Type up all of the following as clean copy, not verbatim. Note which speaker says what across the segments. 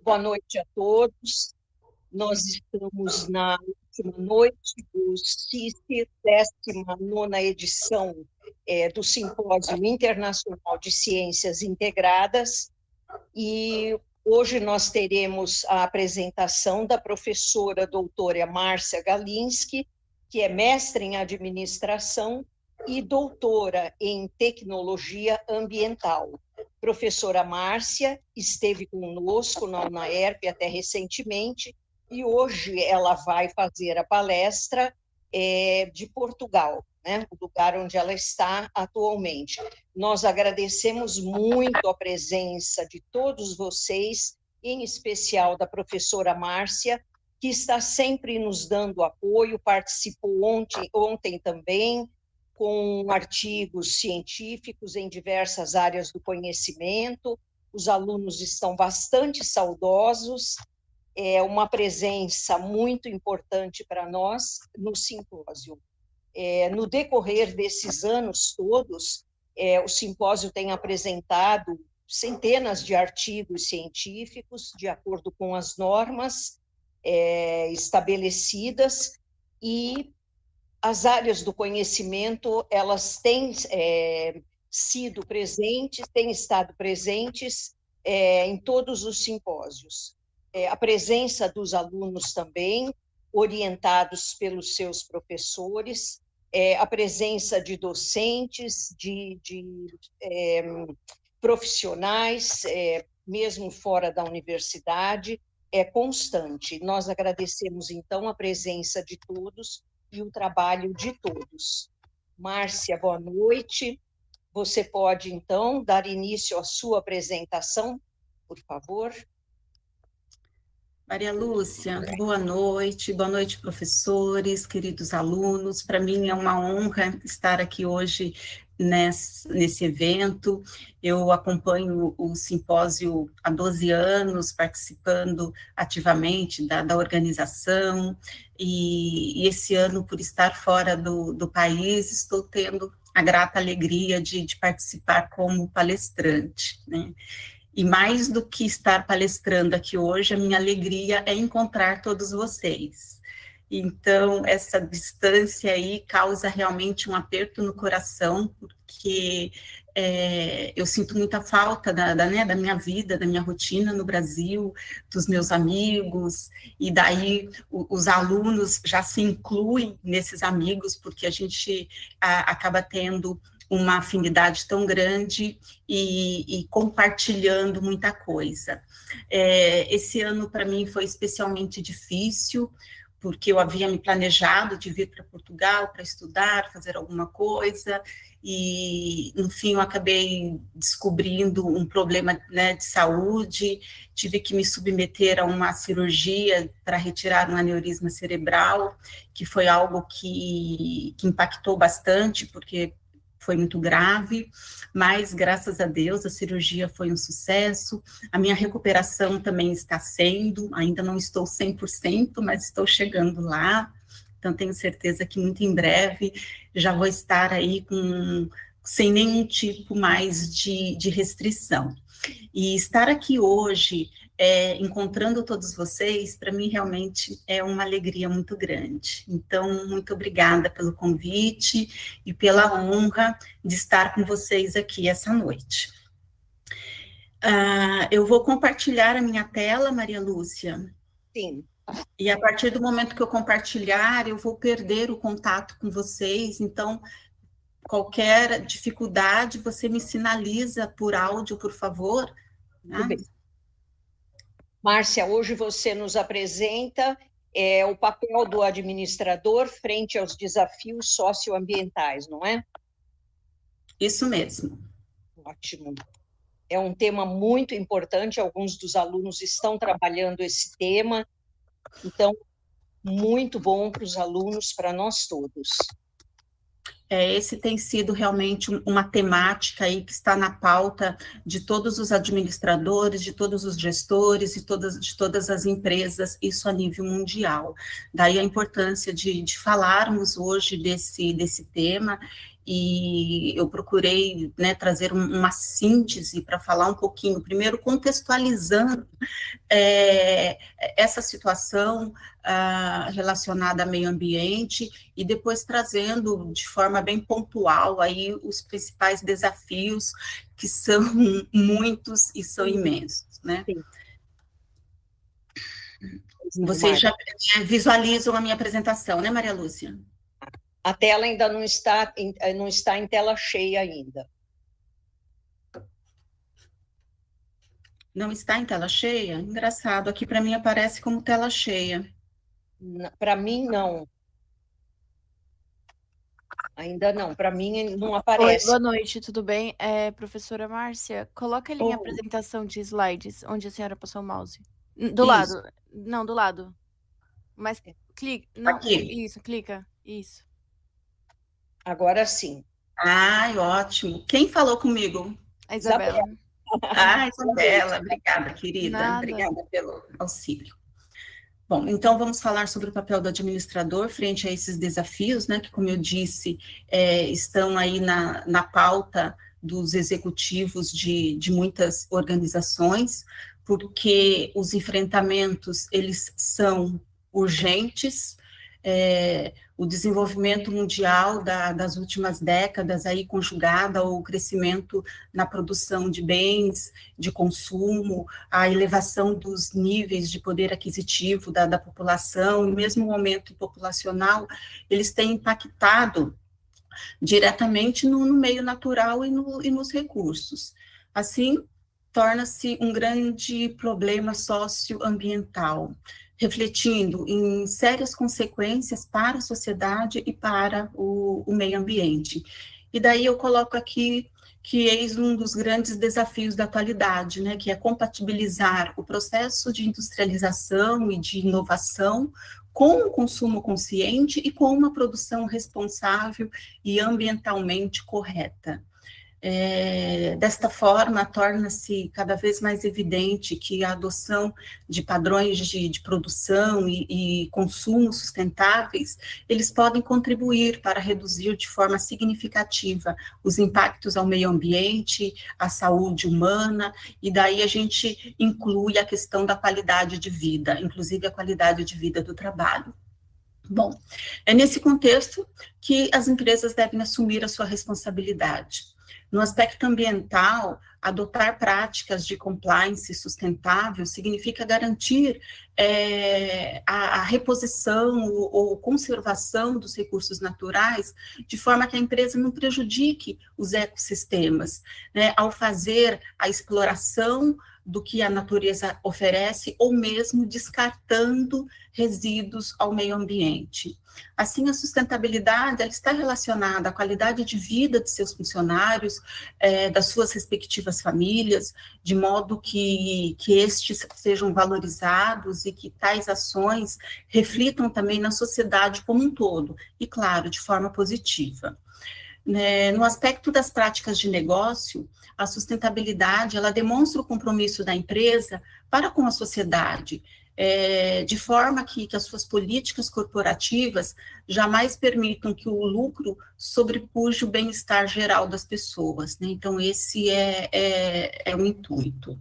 Speaker 1: Boa noite a todos. Nós estamos na última noite do CICE, 19ª edição do Simpósio Internacional de Ciências Integradas, e hoje nós teremos a apresentação da professora doutora Márcia Galinski, que é mestre em administração e doutora em tecnologia ambiental. Professora Márcia esteve conosco na UNAERP até recentemente, e hoje ela vai fazer a palestra de Portugal, né, o lugar onde ela está atualmente. Nós agradecemos muito a presença de todos vocês, em especial da professora Márcia, que está sempre nos dando apoio, participou ontem também, com artigos científicos em diversas áreas do conhecimento. Os alunos estão bastante saudosos, é uma presença muito importante para nós no simpósio. No decorrer desses anos todos, o simpósio tem apresentado centenas de artigos científicos, de acordo com as normas estabelecidas, e as áreas do conhecimento, elas têm sido presentes, têm estado presentes em todos os simpósios. A presença dos alunos também, orientados pelos seus professores, a presença de docentes, de profissionais, mesmo fora da universidade, é constante. Nós agradecemos, então, a presença de todos e o trabalho de todos. Márcia, boa noite. Você pode, então, dar início à sua apresentação, por favor?
Speaker 2: Maria Lúcia, boa noite, professores, queridos alunos. Para mim é uma honra estar aqui hoje nesse evento. Eu acompanho o simpósio há 12 anos, participando ativamente da organização, e esse ano, por estar fora do país, estou tendo a grata alegria de participar como palestrante, né? E mais do que estar palestrando aqui hoje, a minha alegria é encontrar todos vocês. Então, essa distância aí causa realmente um aperto no coração, porque eu sinto muita falta da minha vida, da minha rotina no Brasil, dos meus amigos, e daí os alunos já se incluem nesses amigos, porque a gente acaba tendo uma afinidade tão grande e compartilhando muita coisa. Esse ano, para mim, foi especialmente difícil, porque eu havia me planejado de vir para Portugal para estudar, fazer alguma coisa, e, no fim, eu acabei descobrindo um problema, né, de saúde, tive que me submeter a uma cirurgia para retirar um aneurisma cerebral, que foi algo que impactou bastante, porque foi muito grave, mas, graças a Deus, a cirurgia foi um sucesso, a minha recuperação também está sendo, ainda não estou 100%, mas estou chegando lá, então tenho certeza que muito em breve já vou estar aí sem nenhum tipo mais de restrição. E estar aqui hoje, encontrando todos vocês, para mim realmente é uma alegria muito grande. Então, muito obrigada pelo convite e pela honra de estar com vocês aqui essa noite. Eu vou compartilhar a minha tela, Maria Lúcia.
Speaker 1: Sim.
Speaker 2: E a partir do momento que eu compartilhar, eu vou perder o contato com vocês, então qualquer dificuldade, você me sinaliza por áudio, por favor.
Speaker 1: Tá? Márcia, hoje você nos apresenta o papel do administrador frente aos desafios socioambientais, não é?
Speaker 2: Isso mesmo.
Speaker 1: Ótimo. É um tema muito importante, alguns dos alunos estão trabalhando esse tema, então, muito bom para os alunos, para nós todos.
Speaker 2: Esse tem sido realmente uma temática aí que está na pauta de todos os administradores, de todos os gestores, de todas as empresas, isso a nível mundial. Daí a importância de falarmos hoje desse tema, e eu procurei, né, trazer uma síntese para falar um pouquinho, primeiro contextualizando essa situação relacionada ao meio ambiente, e depois trazendo de forma bem pontual aí os principais desafios, que são muitos e são imensos, né?
Speaker 1: Sim.
Speaker 2: Vocês já visualizam a minha apresentação, né, Maria Lúcia?
Speaker 1: A tela ainda não está em tela cheia ainda.
Speaker 2: Não está em tela cheia? Engraçado, aqui para mim aparece como tela cheia.
Speaker 1: Para mim, não. Ainda não, para mim não aparece.
Speaker 3: Oi, boa noite, tudo bem? Professora Márcia, coloca ali em apresentação de slides, onde a senhora passou o mouse. Do lado. Não, do lado. Mas clica. Não,
Speaker 2: aqui.
Speaker 3: Isso, clica. Isso.
Speaker 1: Agora sim.
Speaker 2: Ai, ótimo. Quem falou comigo?
Speaker 3: A Isabela.
Speaker 2: Isabela, obrigada, querida.
Speaker 3: Nada.
Speaker 2: Obrigada pelo auxílio. Bom, então vamos falar sobre o papel do administrador frente a esses desafios, né, que, como eu disse, estão aí na pauta dos executivos de muitas organizações, porque os enfrentamentos, eles são urgentes. O desenvolvimento mundial das últimas décadas, aí conjugada ao crescimento na produção de bens, de consumo, a elevação dos níveis de poder aquisitivo da população, e mesmo o aumento populacional, eles têm impactado diretamente no meio natural e nos recursos. Assim, torna-se um grande problema socioambiental, refletindo em sérias consequências para a sociedade e para o meio ambiente. E daí eu coloco aqui que eis um dos grandes desafios da atualidade, né, que é compatibilizar o processo de industrialização e de inovação com o consumo consciente e com uma produção responsável e ambientalmente correta. Desta forma, torna-se cada vez mais evidente que a adoção de padrões de produção e consumo sustentáveis, eles podem contribuir para reduzir de forma significativa os impactos ao meio ambiente, à saúde humana, e daí a gente inclui a questão da qualidade de vida, inclusive a qualidade de vida do trabalho. Bom, é nesse contexto que as empresas devem assumir a sua responsabilidade. No aspecto ambiental, adotar práticas de compliance sustentável significa garantir a reposição ou conservação dos recursos naturais, de forma que a empresa não prejudique os ecossistemas, né, ao fazer a exploração do que a natureza oferece, ou mesmo descartando resíduos ao meio ambiente. Assim, a sustentabilidade, ela está relacionada à qualidade de vida de seus funcionários, das suas respectivas famílias, de modo que estes sejam valorizados e que tais ações reflitam também na sociedade como um todo, e, claro, de forma positiva. No aspecto das práticas de negócio, a sustentabilidade, ela demonstra o compromisso da empresa para com a sociedade, de forma que as suas políticas corporativas jamais permitam que o lucro sobrepuje o bem-estar geral das pessoas, né? Então, esse é o intuito.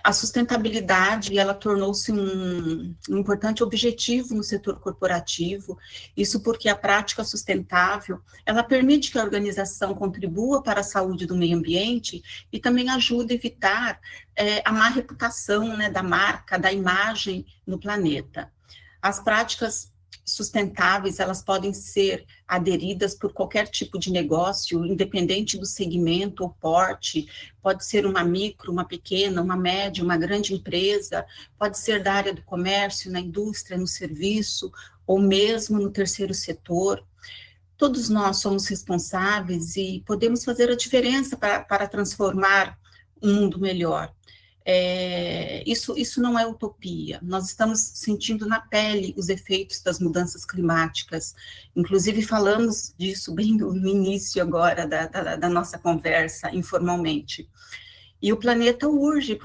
Speaker 2: A sustentabilidade, ela tornou-se um importante objetivo no setor corporativo, isso porque a prática sustentável, ela permite que a organização contribua para a saúde do meio ambiente e também ajuda a evitar a má reputação, né, da marca, da imagem no planeta. As práticas sustentáveis, elas podem ser aderidas por qualquer tipo de negócio, independente do segmento ou porte, pode ser uma micro, uma pequena, uma média, uma grande empresa, pode ser da área do comércio, na indústria, no serviço, ou mesmo no terceiro setor. Todos nós somos responsáveis e podemos fazer a diferença para transformar um mundo melhor. Isso não é utopia. Nós estamos sentindo na pele os efeitos das mudanças climáticas. Inclusive, falamos disso bem no início agora da nossa conversa, informalmente. E o planeta urge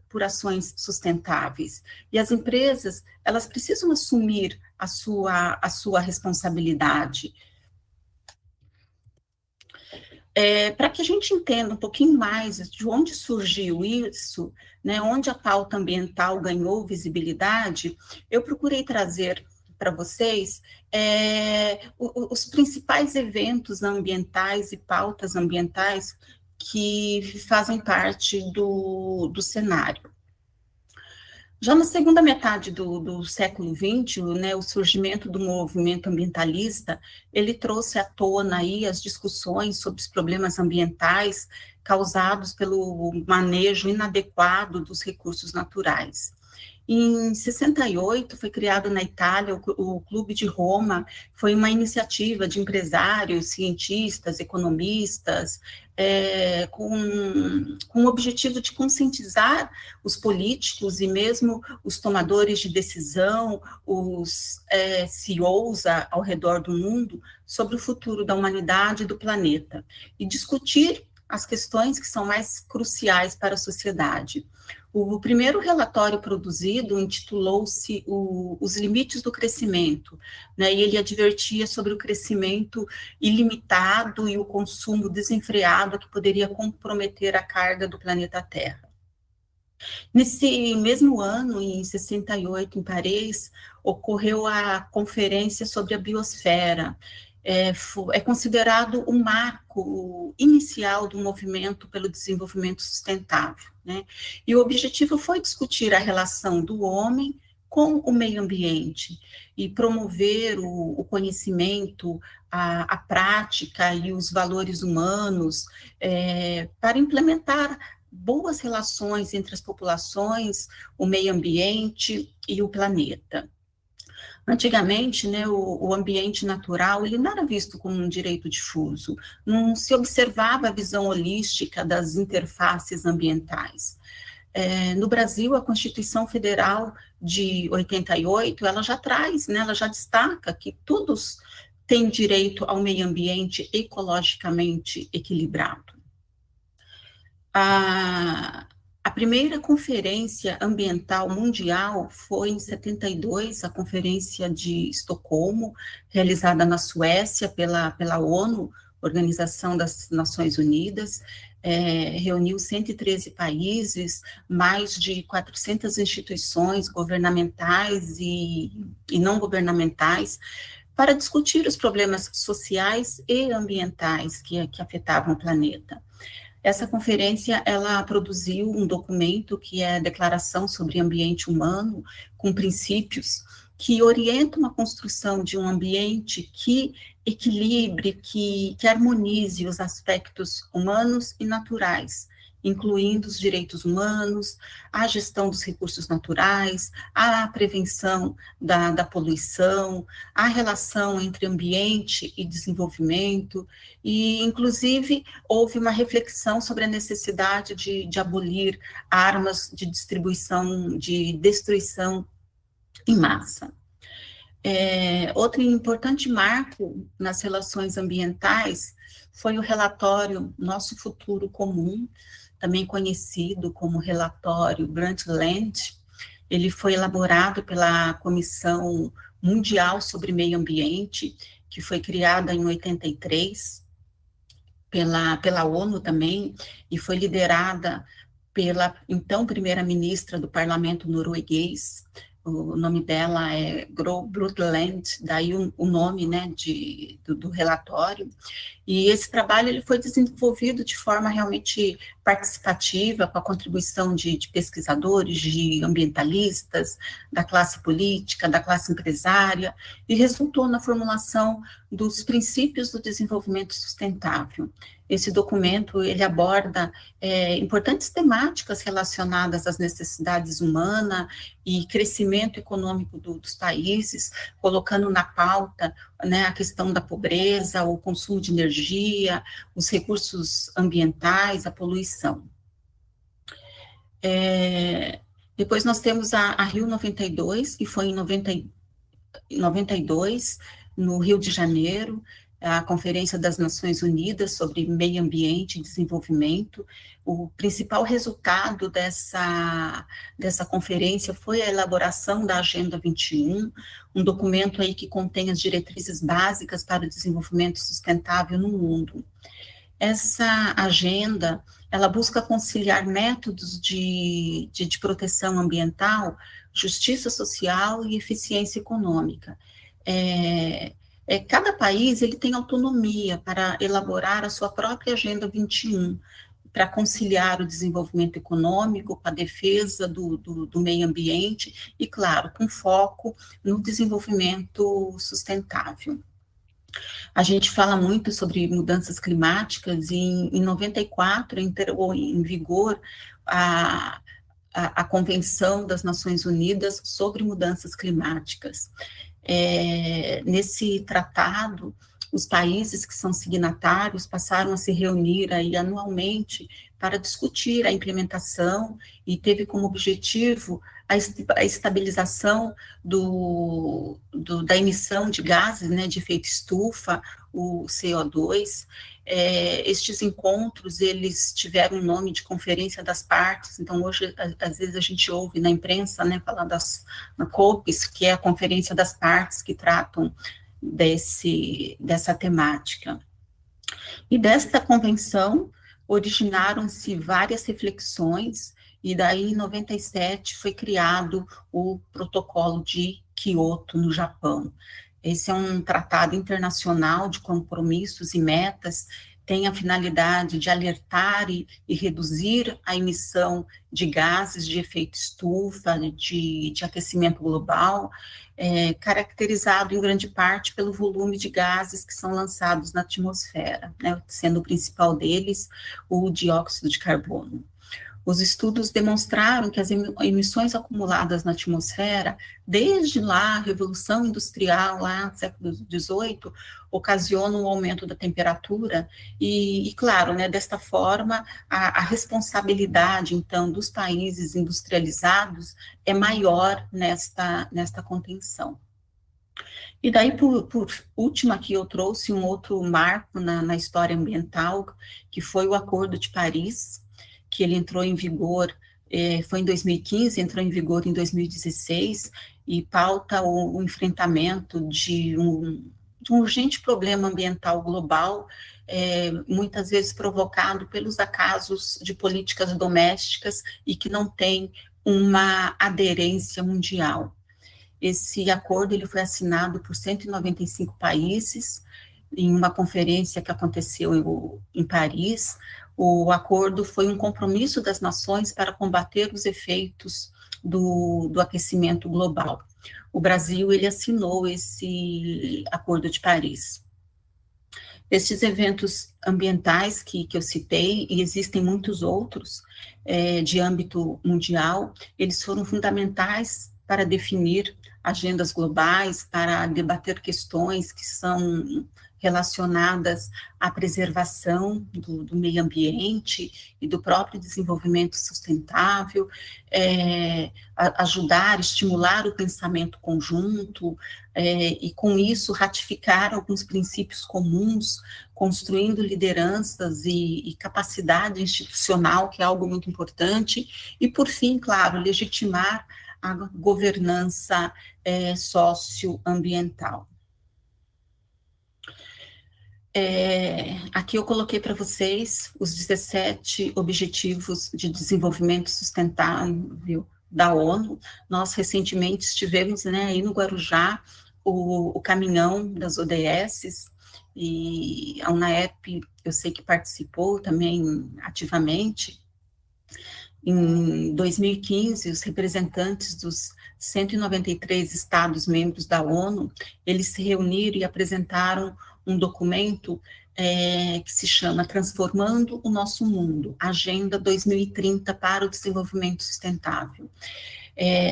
Speaker 2: por ações sustentáveis. E as empresas, elas precisam assumir a sua responsabilidade. Para que a gente entenda um pouquinho mais de onde surgiu isso, né, onde a pauta ambiental ganhou visibilidade, eu procurei trazer para vocês os principais eventos ambientais e pautas ambientais que fazem parte do cenário. Já na segunda metade do século XX, né, o surgimento do movimento ambientalista, ele trouxe à tona aí as discussões sobre os problemas ambientais causados pelo manejo inadequado dos recursos naturais. Em 68, foi criado na Itália o Clube de Roma, foi uma iniciativa de empresários, cientistas, economistas, com o objetivo de conscientizar os políticos e mesmo os tomadores de decisão, os CEOs ao redor do mundo, sobre o futuro da humanidade e do planeta, e discutir as questões que são mais cruciais para a sociedade. O primeiro relatório produzido intitulou-se Os Limites do Crescimento, né, e ele advertia sobre o crescimento ilimitado e o consumo desenfreado que poderia comprometer a carga do planeta Terra. Nesse mesmo ano, em 68, em Paris, ocorreu a Conferência sobre a Biosfera. É considerado o marco inicial do movimento pelo desenvolvimento sustentável, né? E o objetivo foi discutir a relação do homem com o meio ambiente e promover o conhecimento, a prática e os valores humanos para implementar boas relações entre as populações, o meio ambiente e o planeta. Antigamente, né, o ambiente natural, ele não era visto como um direito difuso, não se observava a visão holística das interfaces ambientais. No Brasil, a Constituição Federal de 88, ela já traz, né, ela já destaca que todos têm direito ao meio ambiente ecologicamente equilibrado. A primeira conferência ambiental mundial foi em 72, a Conferência de Estocolmo, realizada na Suécia pela ONU, Organização das Nações Unidas, reuniu 113 países, mais de 400 instituições governamentais e não governamentais, para discutir os problemas sociais e ambientais que afetavam o planeta. Essa conferência, ela produziu um documento que é a Declaração sobre Ambiente Humano, com princípios que orientam a construção de um ambiente que equilibre, que harmonize os aspectos humanos e naturais, incluindo os direitos humanos, a gestão dos recursos naturais, a prevenção da poluição, a relação entre ambiente e desenvolvimento, e, inclusive, houve uma reflexão sobre a necessidade de abolir armas de destruição em massa. Outro importante marco nas relações ambientais foi o relatório Nosso Futuro Comum, também conhecido como relatório Brundtland. Ele foi elaborado pela Comissão Mundial sobre Meio Ambiente, que foi criada em 83, pela ONU também, e foi liderada pela então primeira-ministra do parlamento norueguês. O nome dela é Gro Brundtland, daí o nome, né, do relatório. E esse trabalho ele foi desenvolvido de forma realmente participativa, com a contribuição de pesquisadores, de ambientalistas, da classe política, da classe empresária, e resultou na formulação dos princípios do desenvolvimento sustentável. Esse documento, ele aborda importantes temáticas relacionadas às necessidades humanas e crescimento econômico dos países, colocando na pauta, né, a questão da pobreza, o consumo de energia, os recursos ambientais, a poluição. Depois nós temos a Rio 92, que foi em 92, no Rio de Janeiro, a Conferência das Nações Unidas sobre Meio Ambiente e Desenvolvimento. O principal resultado dessa conferência foi a elaboração da Agenda 21, um documento aí que contém as diretrizes básicas para o desenvolvimento sustentável no mundo. Essa agenda, ela busca conciliar métodos de proteção ambiental, justiça social e eficiência econômica. Cada país ele tem autonomia para elaborar a sua própria Agenda 21, para conciliar o desenvolvimento econômico com a defesa do meio ambiente e, claro, com foco no desenvolvimento sustentável. A gente fala muito sobre mudanças climáticas e em 94 entrou em vigor a Convenção das Nações Unidas sobre Mudanças Climáticas. Nesse tratado, os países que são signatários passaram a se reunir aí anualmente para discutir a implementação e teve como objetivo a estabilização da emissão de gases, né, de efeito estufa, o CO2. Estes encontros, eles tiveram o nome de Conferência das Partes, então hoje, às vezes, a gente ouve na imprensa, né, falar na COPES, que é a Conferência das Partes que tratam dessa temática. E desta convenção originaram-se várias reflexões, e daí em 97 foi criado o Protocolo de Kyoto, no Japão. Esse é um tratado internacional de compromissos e metas, tem a finalidade de alertar e reduzir a emissão de gases de efeito estufa, de aquecimento global, caracterizado em grande parte pelo volume de gases que são lançados na atmosfera, né, sendo o principal deles o dióxido de carbono. Os estudos demonstraram que as emissões acumuladas na atmosfera, desde lá, a Revolução Industrial, lá no século XVIII, ocasionam um aumento da temperatura e claro, né, desta forma, a responsabilidade, então, dos países industrializados é maior nesta contenção. E daí, por último, aqui eu trouxe um outro marco na história ambiental, que foi o Acordo de Paris, que ele entrou em vigor, foi em 2015, entrou em vigor em 2016, e pauta o enfrentamento de um urgente problema ambiental global, muitas vezes provocado pelos acasos de políticas domésticas e que não tem uma aderência mundial. Esse acordo ele foi assinado por 195 países, em uma conferência que aconteceu em Paris. O acordo foi um compromisso das nações para combater os efeitos do aquecimento global. O Brasil, ele assinou esse Acordo de Paris. Estes eventos ambientais que eu citei, e existem muitos outros de âmbito mundial, eles foram fundamentais para definir agendas globais, para debater questões que são relacionadas à preservação do meio ambiente e do próprio desenvolvimento sustentável, ajudar, estimular o pensamento conjunto, e com isso ratificar alguns princípios comuns, construindo lideranças e capacidade institucional, que é algo muito importante, e por fim, claro, legitimar a governança socioambiental. Aqui eu coloquei para vocês os 17 Objetivos de Desenvolvimento Sustentável da ONU. Nós recentemente estivemos, né, aí no Guarujá, o caminhão das ODS, e a UNAEP eu sei que participou também ativamente. Em 2015, os representantes dos 193 Estados-membros da ONU, eles se reuniram e apresentaram um documento que se chama Transformando o Nosso Mundo, Agenda 2030 para o Desenvolvimento Sustentável.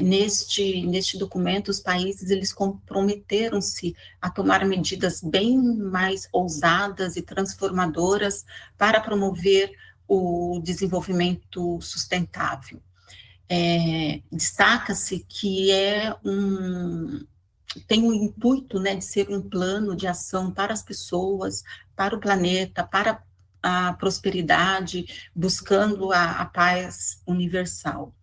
Speaker 2: Neste documento, os países, eles comprometeram-se a tomar medidas bem mais ousadas e transformadoras para promover o desenvolvimento sustentável. destaca-se que tem o intuito, né, de ser um plano de ação para as pessoas, para o planeta, para a prosperidade, buscando a paz universal.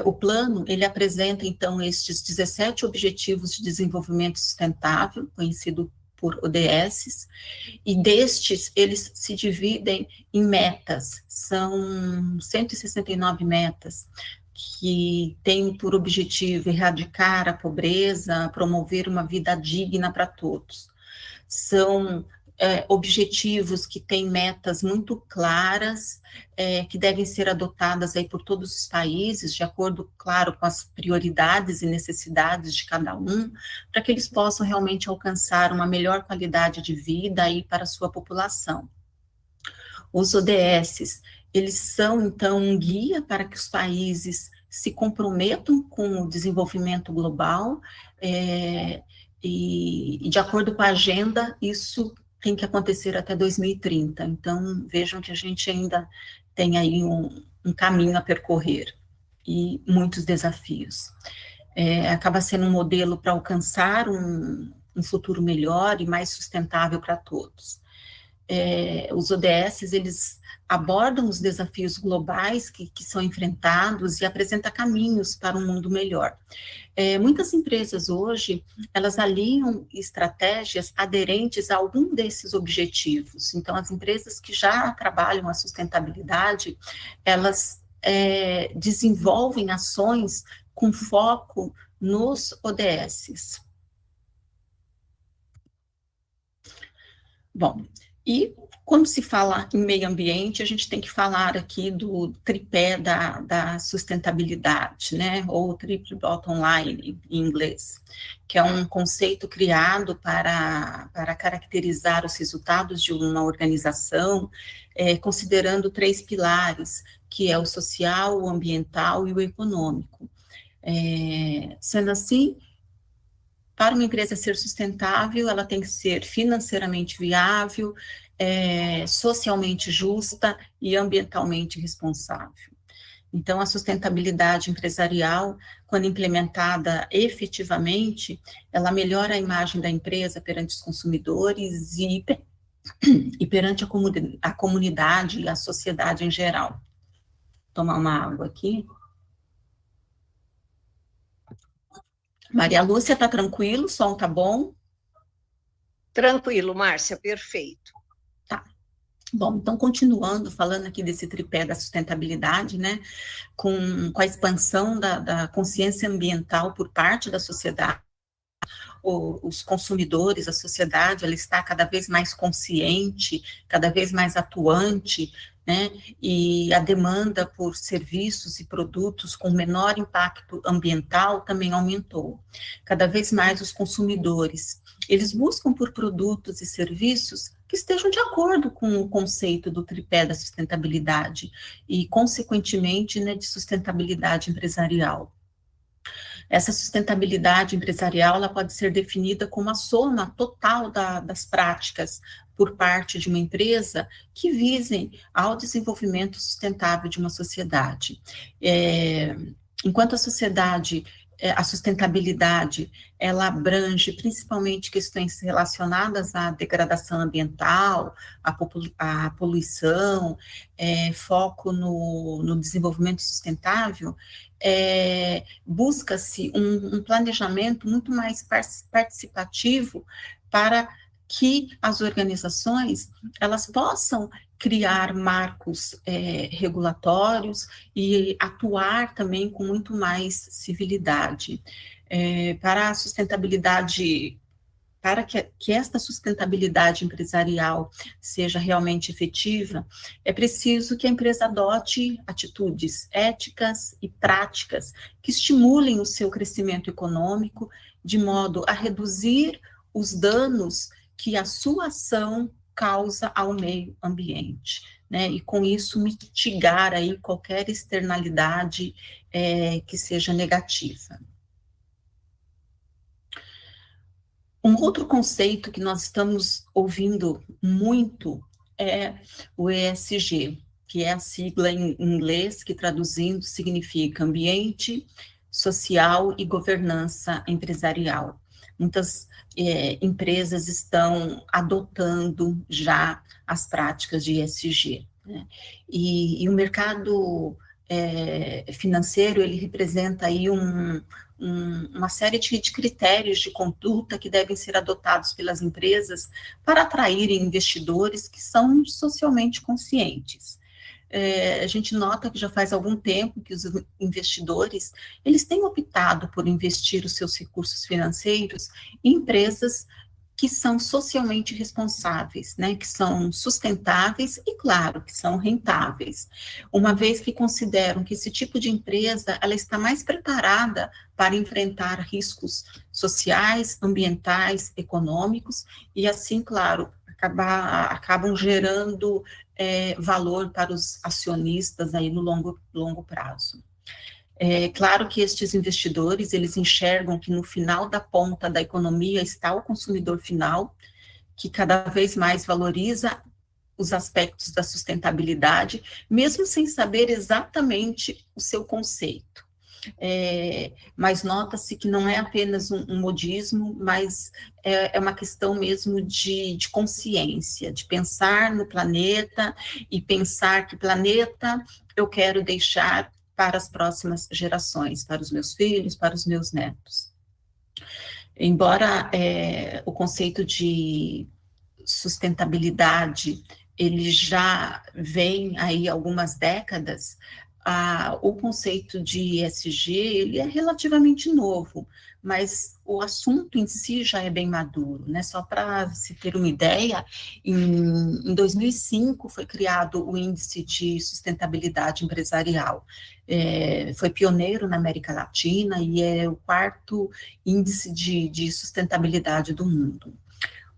Speaker 2: O plano, ele apresenta, então, estes 17 Objetivos de Desenvolvimento Sustentável, conhecido por ODSs, e destes, eles se dividem em metas, são 169 metas, que têm por objetivo erradicar a pobreza, promover uma vida digna para todos. São objetivos que têm metas muito claras, que devem ser adotadas aí por todos os países, de acordo, claro, com as prioridades e necessidades de cada um, para que eles possam realmente alcançar uma melhor qualidade de vida aí para a sua população. Os ODSs, eles são, então, um guia para que os países se comprometam com o desenvolvimento global, e de acordo com a agenda, isso tem que acontecer até 2030. Então, vejam que a gente ainda tem aí um caminho a percorrer e muitos desafios. Acaba sendo um modelo para alcançar um futuro melhor e mais sustentável para todos. Os ODSs, eles abordam os desafios globais que são enfrentados e apresentam caminhos para um mundo melhor. Muitas empresas hoje, elas alinham estratégias aderentes a algum desses objetivos. Então, as empresas que já trabalham a sustentabilidade, elas desenvolvem ações com foco nos ODSs. Bom, e quando se fala em meio ambiente, a gente tem que falar aqui do tripé da sustentabilidade, né, ou triple bottom line, em inglês, que é um conceito criado para caracterizar os resultados de uma organização, considerando 3 pilares, que é o social, o ambiental e o econômico. Sendo assim, para uma empresa ser sustentável, ela tem que ser financeiramente viável, socialmente justa e ambientalmente responsável. Então, a sustentabilidade empresarial, quando implementada efetivamente, ela melhora a imagem da empresa perante os consumidores e perante a comunidade e a sociedade em geral. Vou tomar uma água aqui. Maria Lúcia, está tranquilo? O som está bom?
Speaker 1: Tranquilo, Márcia, perfeito.
Speaker 2: Tá. Bom, então, continuando, falando aqui desse tripé da sustentabilidade, né, com a expansão da consciência ambiental por parte da sociedade, os consumidores, a sociedade, ela está cada vez mais consciente, cada vez mais atuante, né, e a demanda por serviços e produtos com menor impacto ambiental também aumentou. Cada vez mais os consumidores, eles buscam por produtos e serviços que estejam de acordo com o conceito do tripé da sustentabilidade e, consequentemente, né, de sustentabilidade empresarial. Essa sustentabilidade empresarial, ela pode ser definida como a soma total das práticas por parte de uma empresa que visem ao desenvolvimento sustentável de uma sociedade. Enquanto a sustentabilidade, ela abrange principalmente questões relacionadas à degradação ambiental, à poluição, foco no desenvolvimento sustentável, busca-se um planejamento muito mais participativo para que as organizações, elas possam criar marcos regulatórios e atuar também com muito mais civilidade. Para a sustentabilidade, para que esta sustentabilidade empresarial seja realmente efetiva, é preciso que a empresa adote atitudes éticas e práticas que estimulem o seu crescimento econômico, de modo a reduzir os danos que a sua ação causa ao meio ambiente, né? E com isso mitigar aí qualquer externalidade que seja negativa. Um outro conceito que nós estamos ouvindo muito é o ESG, que é a sigla em inglês, que traduzindo significa Ambiente Social e Governança Empresarial. Muitas empresas estão adotando já as práticas de ESG, né? E o mercado financeiro, ele representa aí uma série de critérios de conduta que devem ser adotados pelas empresas para atraírem investidores que são socialmente conscientes. A gente nota que já faz algum tempo que os investidores, eles têm optado por investir os seus recursos financeiros em empresas que são socialmente responsáveis, né, que são sustentáveis e, claro, que são rentáveis, uma vez que consideram que esse tipo de empresa, ela está mais preparada para enfrentar riscos sociais, ambientais, econômicos, e assim, claro, acabam gerando valor para os acionistas aí no longo prazo. É claro que estes investidores, eles enxergam que no final da ponta da economia está o consumidor final, que cada vez mais valoriza os aspectos da sustentabilidade, mesmo sem saber exatamente o seu conceito. Mas nota-se que não é apenas um modismo, mas é uma questão mesmo de consciência, de pensar no planeta e pensar que planeta eu quero deixar para as próximas gerações, para os meus filhos, para os meus netos. Embora o conceito de sustentabilidade, ele já vem aí algumas décadas, o conceito de ESG, ele é relativamente novo, mas o assunto em si já é bem maduro, né? Só para se ter uma ideia, em 2005 foi criado o Índice de Sustentabilidade Empresarial. Foi pioneiro na América Latina e é o 4º índice de sustentabilidade do mundo.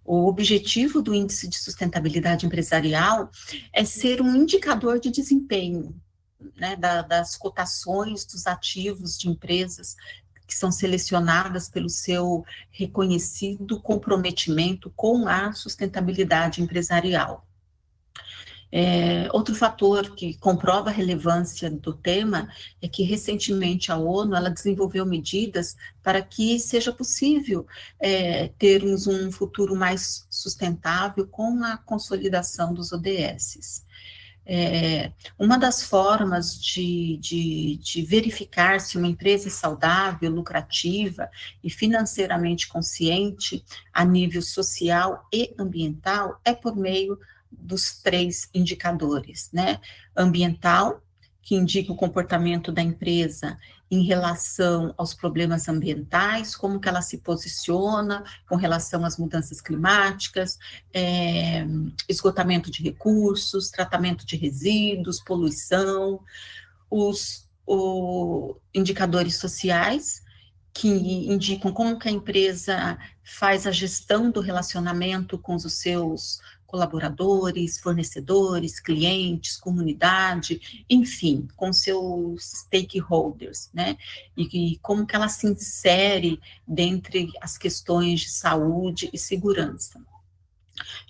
Speaker 2: O objetivo do Índice de Sustentabilidade Empresarial é ser um indicador de desempenho, né, das cotações dos ativos de empresas que são selecionadas pelo seu reconhecido comprometimento com a sustentabilidade empresarial. Outro fator que comprova a relevância do tema é que, recentemente, a ONU ela desenvolveu medidas para que seja possível termos um futuro mais sustentável com a consolidação dos ODS. Uma das formas de verificar se uma empresa é saudável, lucrativa e financeiramente consciente a nível social e ambiental é por meio dos 3 indicadores, né? Ambiental, que indica o comportamento da empresa em relação aos problemas ambientais, como que ela se posiciona com relação às mudanças climáticas, esgotamento de recursos, tratamento de resíduos, poluição, os indicadores sociais, que indicam como que a empresa faz a gestão do relacionamento com os seus colaboradores, fornecedores, clientes, comunidade, enfim, com seus stakeholders, né? E como que ela se insere dentre as questões de saúde e segurança.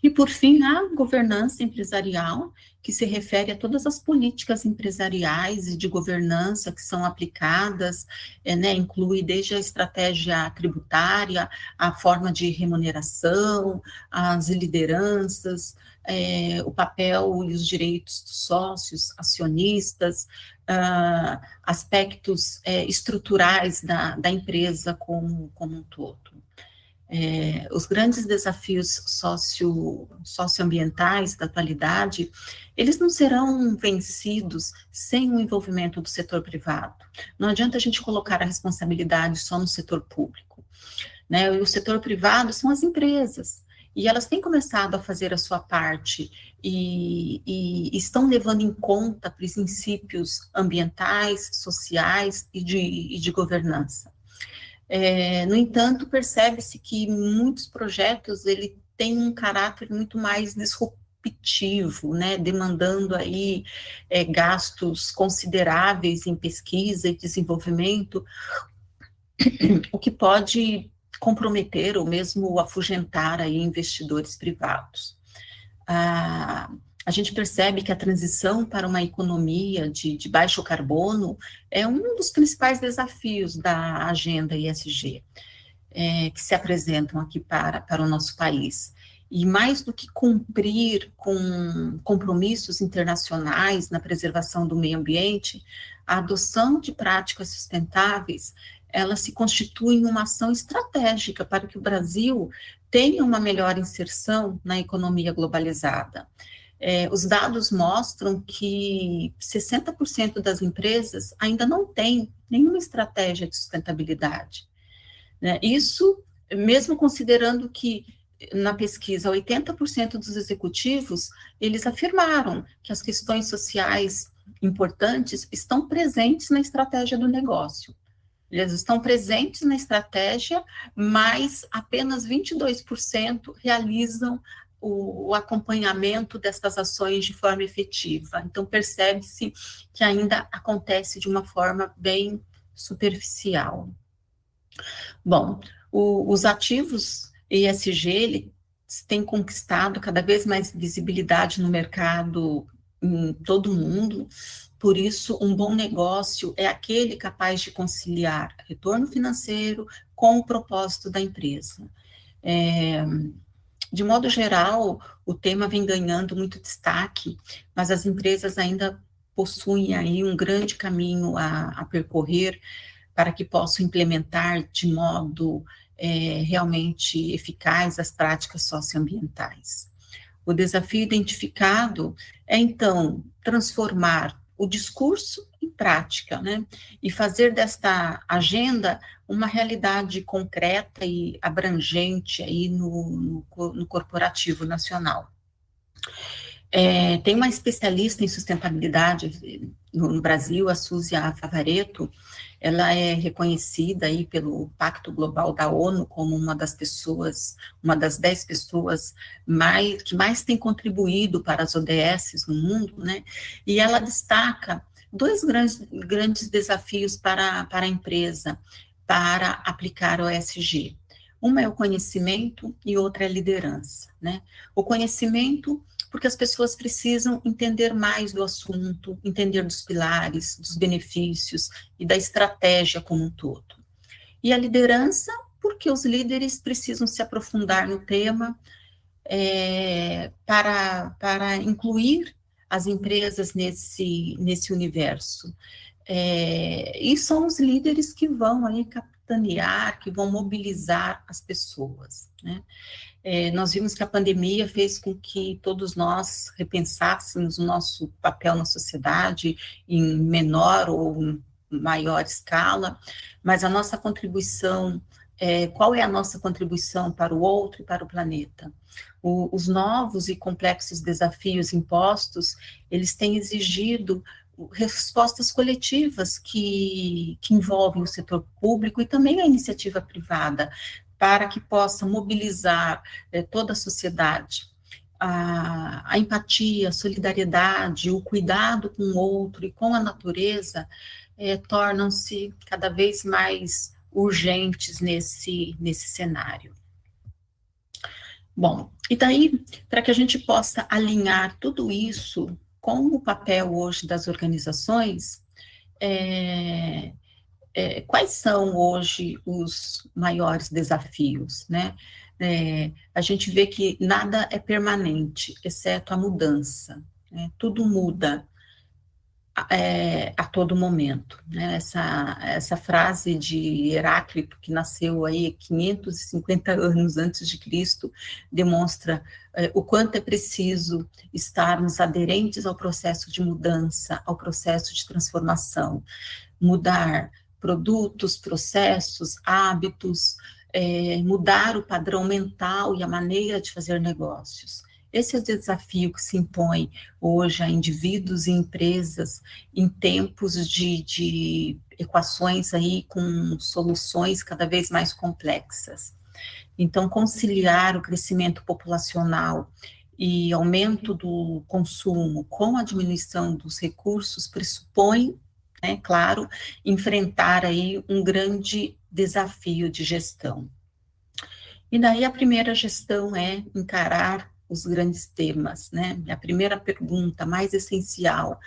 Speaker 2: E, por fim, a governança empresarial, que se refere a todas as políticas empresariais e de governança que são aplicadas, né, inclui desde a estratégia tributária, a forma de remuneração, as lideranças, o papel e os direitos dos sócios, acionistas, aspectos estruturais da empresa como um todo. Os grandes desafios socioambientais da atualidade, eles não serão vencidos sem o envolvimento do setor privado. Não adianta a gente colocar a responsabilidade só no setor público, né? E o setor privado são as empresas, e elas têm começado a fazer a sua parte e estão levando em conta princípios ambientais, sociais e de governança. No entanto, percebe-se que muitos projetos ele têm um caráter muito mais disruptivo, né, demandando aí gastos consideráveis em pesquisa e desenvolvimento, o que pode comprometer ou mesmo afugentar aí investidores privados. a gente percebe que a transição para uma economia de baixo carbono é um dos principais desafios da agenda ESG, que se apresentam aqui para o nosso país. E mais do que cumprir com compromissos internacionais na preservação do meio ambiente, a adoção de práticas sustentáveis, ela se constitui em uma ação estratégica para que o Brasil tenha uma melhor inserção na economia globalizada. Os dados mostram que 60% das empresas ainda não têm nenhuma estratégia de sustentabilidade, né? Isso, mesmo considerando que, na pesquisa, 80% dos executivos, eles afirmaram que as questões sociais importantes estão presentes na estratégia do negócio. Eles estão presentes na estratégia, mas apenas 22% realizam o acompanhamento dessas ações de forma efetiva. Então, percebe-se que ainda acontece de uma forma bem superficial. Bom, os ativos ESG, eles têm conquistado cada vez mais visibilidade no mercado em todo o mundo. Por isso, um bom negócio é aquele capaz de conciliar retorno financeiro com o propósito da empresa. De modo geral, o tema vem ganhando muito destaque, mas as empresas ainda possuem aí um grande caminho a percorrer para que possam implementar de modo realmente eficaz as práticas socioambientais. O desafio identificado é, então, transformar o discurso em prática, né? E fazer desta agenda uma realidade concreta e abrangente aí no corporativo nacional. Tem uma especialista em sustentabilidade no Brasil, a Súzia Favaretto. Ela é reconhecida aí pelo Pacto Global da ONU como uma das 10 pessoas que mais tem contribuído para as ODSs no mundo, né? E ela destaca dois grandes desafios para a empresa para aplicar o ESG. Uma é o conhecimento e outra é a liderança, né? O conhecimento, porque as pessoas precisam entender mais do assunto, entender dos pilares, dos benefícios e da estratégia como um todo. E a liderança, porque os líderes precisam se aprofundar no tema para incluir as empresas nesse universo. E são os líderes que vão aí capitanear, que vão mobilizar as pessoas, né? Nós vimos que a pandemia fez com que todos nós repensássemos o nosso papel na sociedade em menor ou maior escala, mas a nossa contribuição, qual é a nossa contribuição para o outro e para o planeta? Os novos e complexos desafios impostos, eles têm exigido respostas coletivas que envolvem o setor público e também a iniciativa privada, para que possa mobilizar toda a sociedade. A empatia, a solidariedade, o cuidado com o outro e com a natureza tornam-se cada vez mais urgentes nesse cenário. Bom, e daí, para que a gente possa alinhar tudo isso com o papel hoje das organizações, quais são hoje os maiores desafios, né? A gente vê que nada é permanente, exceto a mudança, né? Tudo muda a todo momento, né? Essa frase de Heráclito, que nasceu aí 550 anos antes de Cristo, demonstra o quanto é preciso estarmos aderentes ao processo de mudança, ao processo de transformação, mudar produtos, processos, hábitos, mudar o padrão mental e a maneira de fazer negócios. Esse é o desafio que se impõe hoje a indivíduos e empresas em tempos de equações aí com soluções cada vez mais complexas. Então, conciliar o crescimento populacional e aumento do consumo com a diminuição dos recursos pressupõe, claro, enfrentar aí um grande desafio de gestão. E daí a primeira gestão é encarar os grandes temas, né? A primeira pergunta, mais essencial,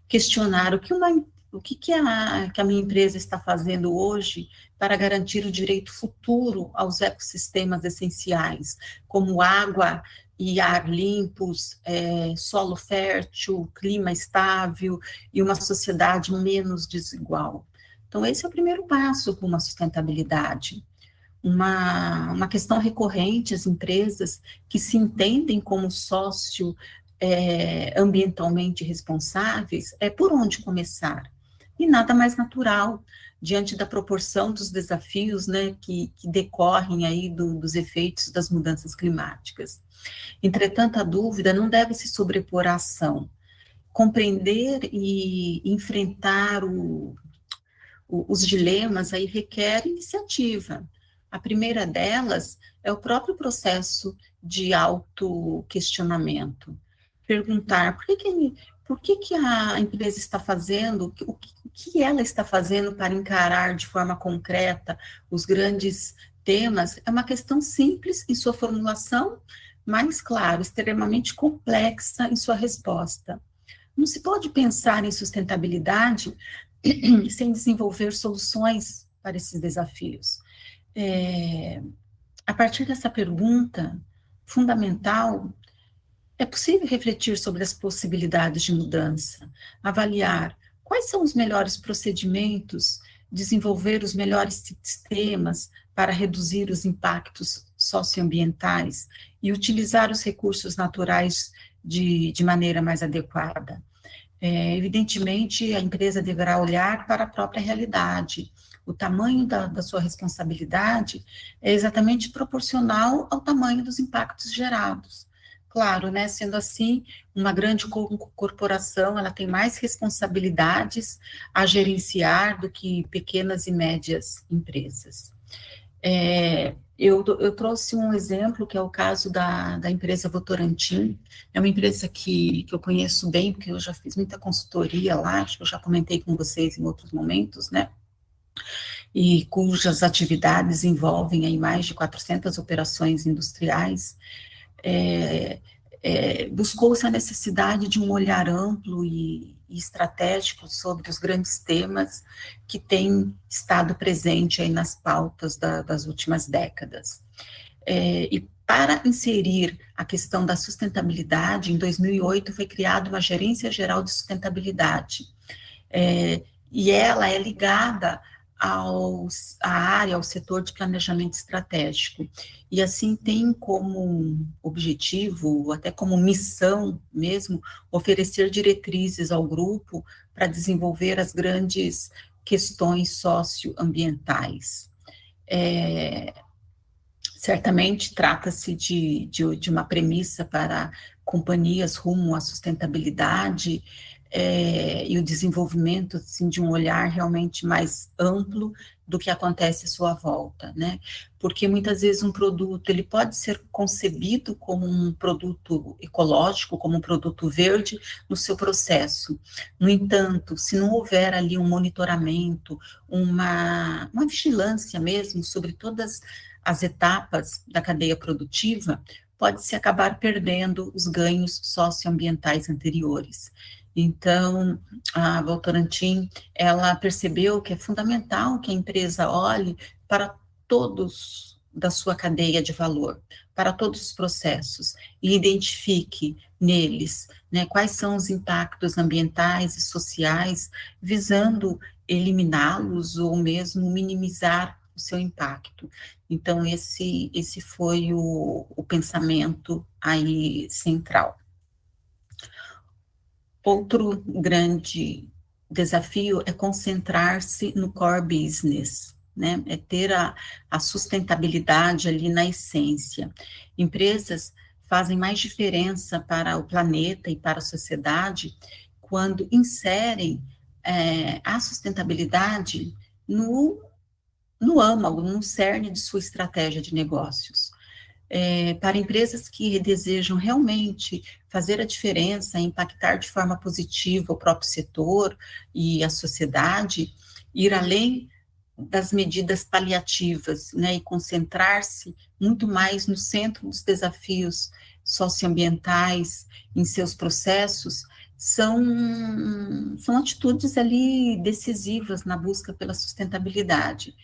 Speaker 2: questionar que a minha empresa está fazendo hoje para garantir o direito futuro aos ecossistemas essenciais, como água e ar limpos, solo fértil, clima estável e uma sociedade menos desigual. Então, esse é o primeiro passo para uma sustentabilidade. Uma questão recorrente, as empresas que se entendem como sócio ambientalmente responsáveis, por onde começar? E nada mais natural, diante da proporção dos desafios, né, que decorrem aí dos efeitos das mudanças climáticas. Entretanto, a dúvida não deve se sobrepor à ação. Compreender e enfrentar os dilemas aí requer iniciativa. A primeira delas é o próprio processo de autoquestionamento. Perguntar por que a empresa está fazendo, o que ela está fazendo para encarar de forma concreta os grandes temas, é uma questão simples em sua formulação, mas, claro, extremamente complexa em sua resposta. Não se pode pensar em sustentabilidade sem desenvolver soluções para esses desafios. A partir dessa pergunta fundamental, é possível refletir sobre as possibilidades de mudança, avaliar quais são os melhores procedimentos, desenvolver os melhores sistemas para reduzir os impactos socioambientais e utilizar os recursos naturais de maneira mais adequada. Evidentemente, a empresa deverá olhar para a própria realidade. O tamanho da sua responsabilidade é exatamente proporcional ao tamanho dos impactos gerados. Claro, né, sendo assim, uma grande corporação, ela tem mais responsabilidades a gerenciar do que pequenas e médias empresas. Eu trouxe um exemplo, que é o caso da empresa Votorantim. É uma empresa que eu conheço bem, porque eu já fiz muita consultoria lá, acho que eu já comentei com vocês em outros momentos, né? E cujas atividades envolvem aí mais de 400 operações industriais. Buscou-se a necessidade de um olhar amplo e estratégico sobre os grandes temas que têm estado presente aí nas pautas das últimas décadas. E para inserir a questão da sustentabilidade, em 2008 foi criada uma Gerência Geral de Sustentabilidade, e ela é ligada à área, ao setor de planejamento estratégico, e assim tem como objetivo, até como missão mesmo, oferecer diretrizes ao grupo para desenvolver as grandes questões socioambientais. Certamente trata-se de uma premissa para companhias rumo à sustentabilidade, e o desenvolvimento assim, de um olhar realmente mais amplo do que acontece à sua volta, né? Porque muitas vezes um produto, ele pode ser concebido como um produto ecológico, como um produto verde no seu processo. No entanto, se não houver ali um monitoramento, uma vigilância mesmo sobre todas as etapas da cadeia produtiva, pode-se acabar perdendo os ganhos socioambientais anteriores. Então, a Votorantim, ela percebeu que é fundamental que a empresa olhe para todos da sua cadeia de valor, para todos os processos, e identifique neles, né, quais são os impactos ambientais e sociais, visando eliminá-los ou mesmo minimizar o seu impacto. Então, esse foi o pensamento aí central. Outro grande desafio é concentrar-se no core business, né? É ter a sustentabilidade ali na essência. Empresas fazem mais diferença para o planeta e para a sociedade quando inserem a sustentabilidade no âmago, no cerne de sua estratégia de negócios. Para empresas que desejam realmente fazer a diferença, impactar de forma positiva o próprio setor e a sociedade, ir além das medidas paliativas, né, e concentrar-se muito mais no centro dos desafios socioambientais, em seus processos, são atitudes ali decisivas na busca pela sustentabilidade.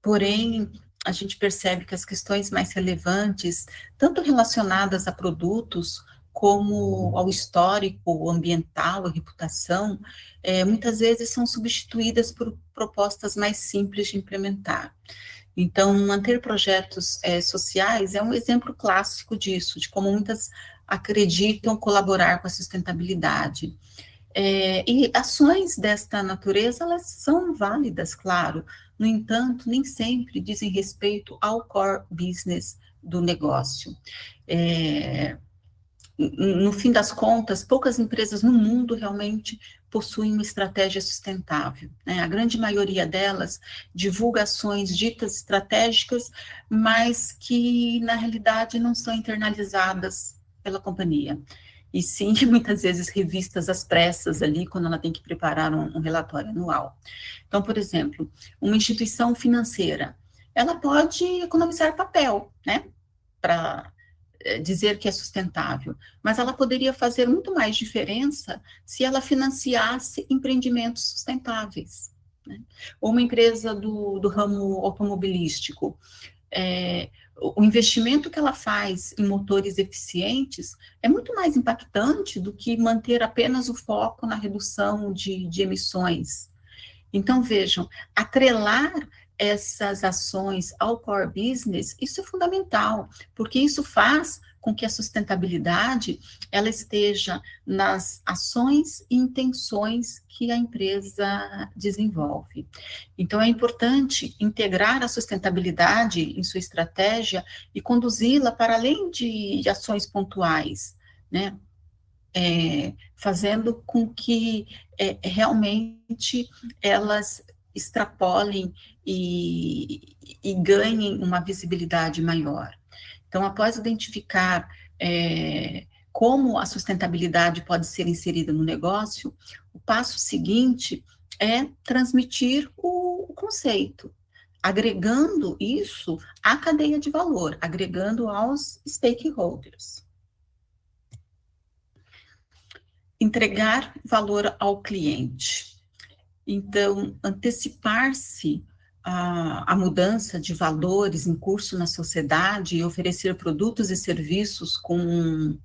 Speaker 2: Porém, a gente percebe que as questões mais relevantes, tanto relacionadas a produtos, como ao histórico ambiental, a reputação, muitas vezes são substituídas por propostas mais simples de implementar. Então, manter projetos sociais é um exemplo clássico disso, de como muitas acreditam colaborar com a sustentabilidade. E ações desta natureza, elas são válidas, claro, no entanto, nem sempre dizem respeito ao core business do negócio. No fim das contas, poucas empresas no mundo realmente possuem uma estratégia sustentável, né? A grande maioria delas divulga ações ditas estratégicas, mas que, na realidade, não são internalizadas pela companhia. E sim, muitas vezes revistas às pressas ali, quando ela tem que preparar um relatório anual. Então, por exemplo, uma instituição financeira, ela pode economizar papel, né, para dizer que é sustentável, mas ela poderia fazer muito mais diferença se ela financiasse empreendimentos sustentáveis, né? Ou uma empresa do ramo automobilístico, o investimento que ela faz em motores eficientes é muito mais impactante do que manter apenas o foco na redução de emissões. Então, vejam, atrelar essas ações ao core business, isso é fundamental, porque isso faz com que a sustentabilidade, ela esteja nas ações e intenções que a empresa desenvolve. Então, é importante integrar a sustentabilidade em sua estratégia e conduzi-la para além de ações pontuais, né? Fazendo com que realmente elas extrapolem e ganhem uma visibilidade maior. Então, após identificar como a sustentabilidade pode ser inserida no negócio, o passo seguinte é transmitir o conceito, agregando isso à cadeia de valor, agregando aos stakeholders. Entregar valor ao cliente. Então, antecipar-se a mudança de valores em curso na sociedade e oferecer produtos e serviços com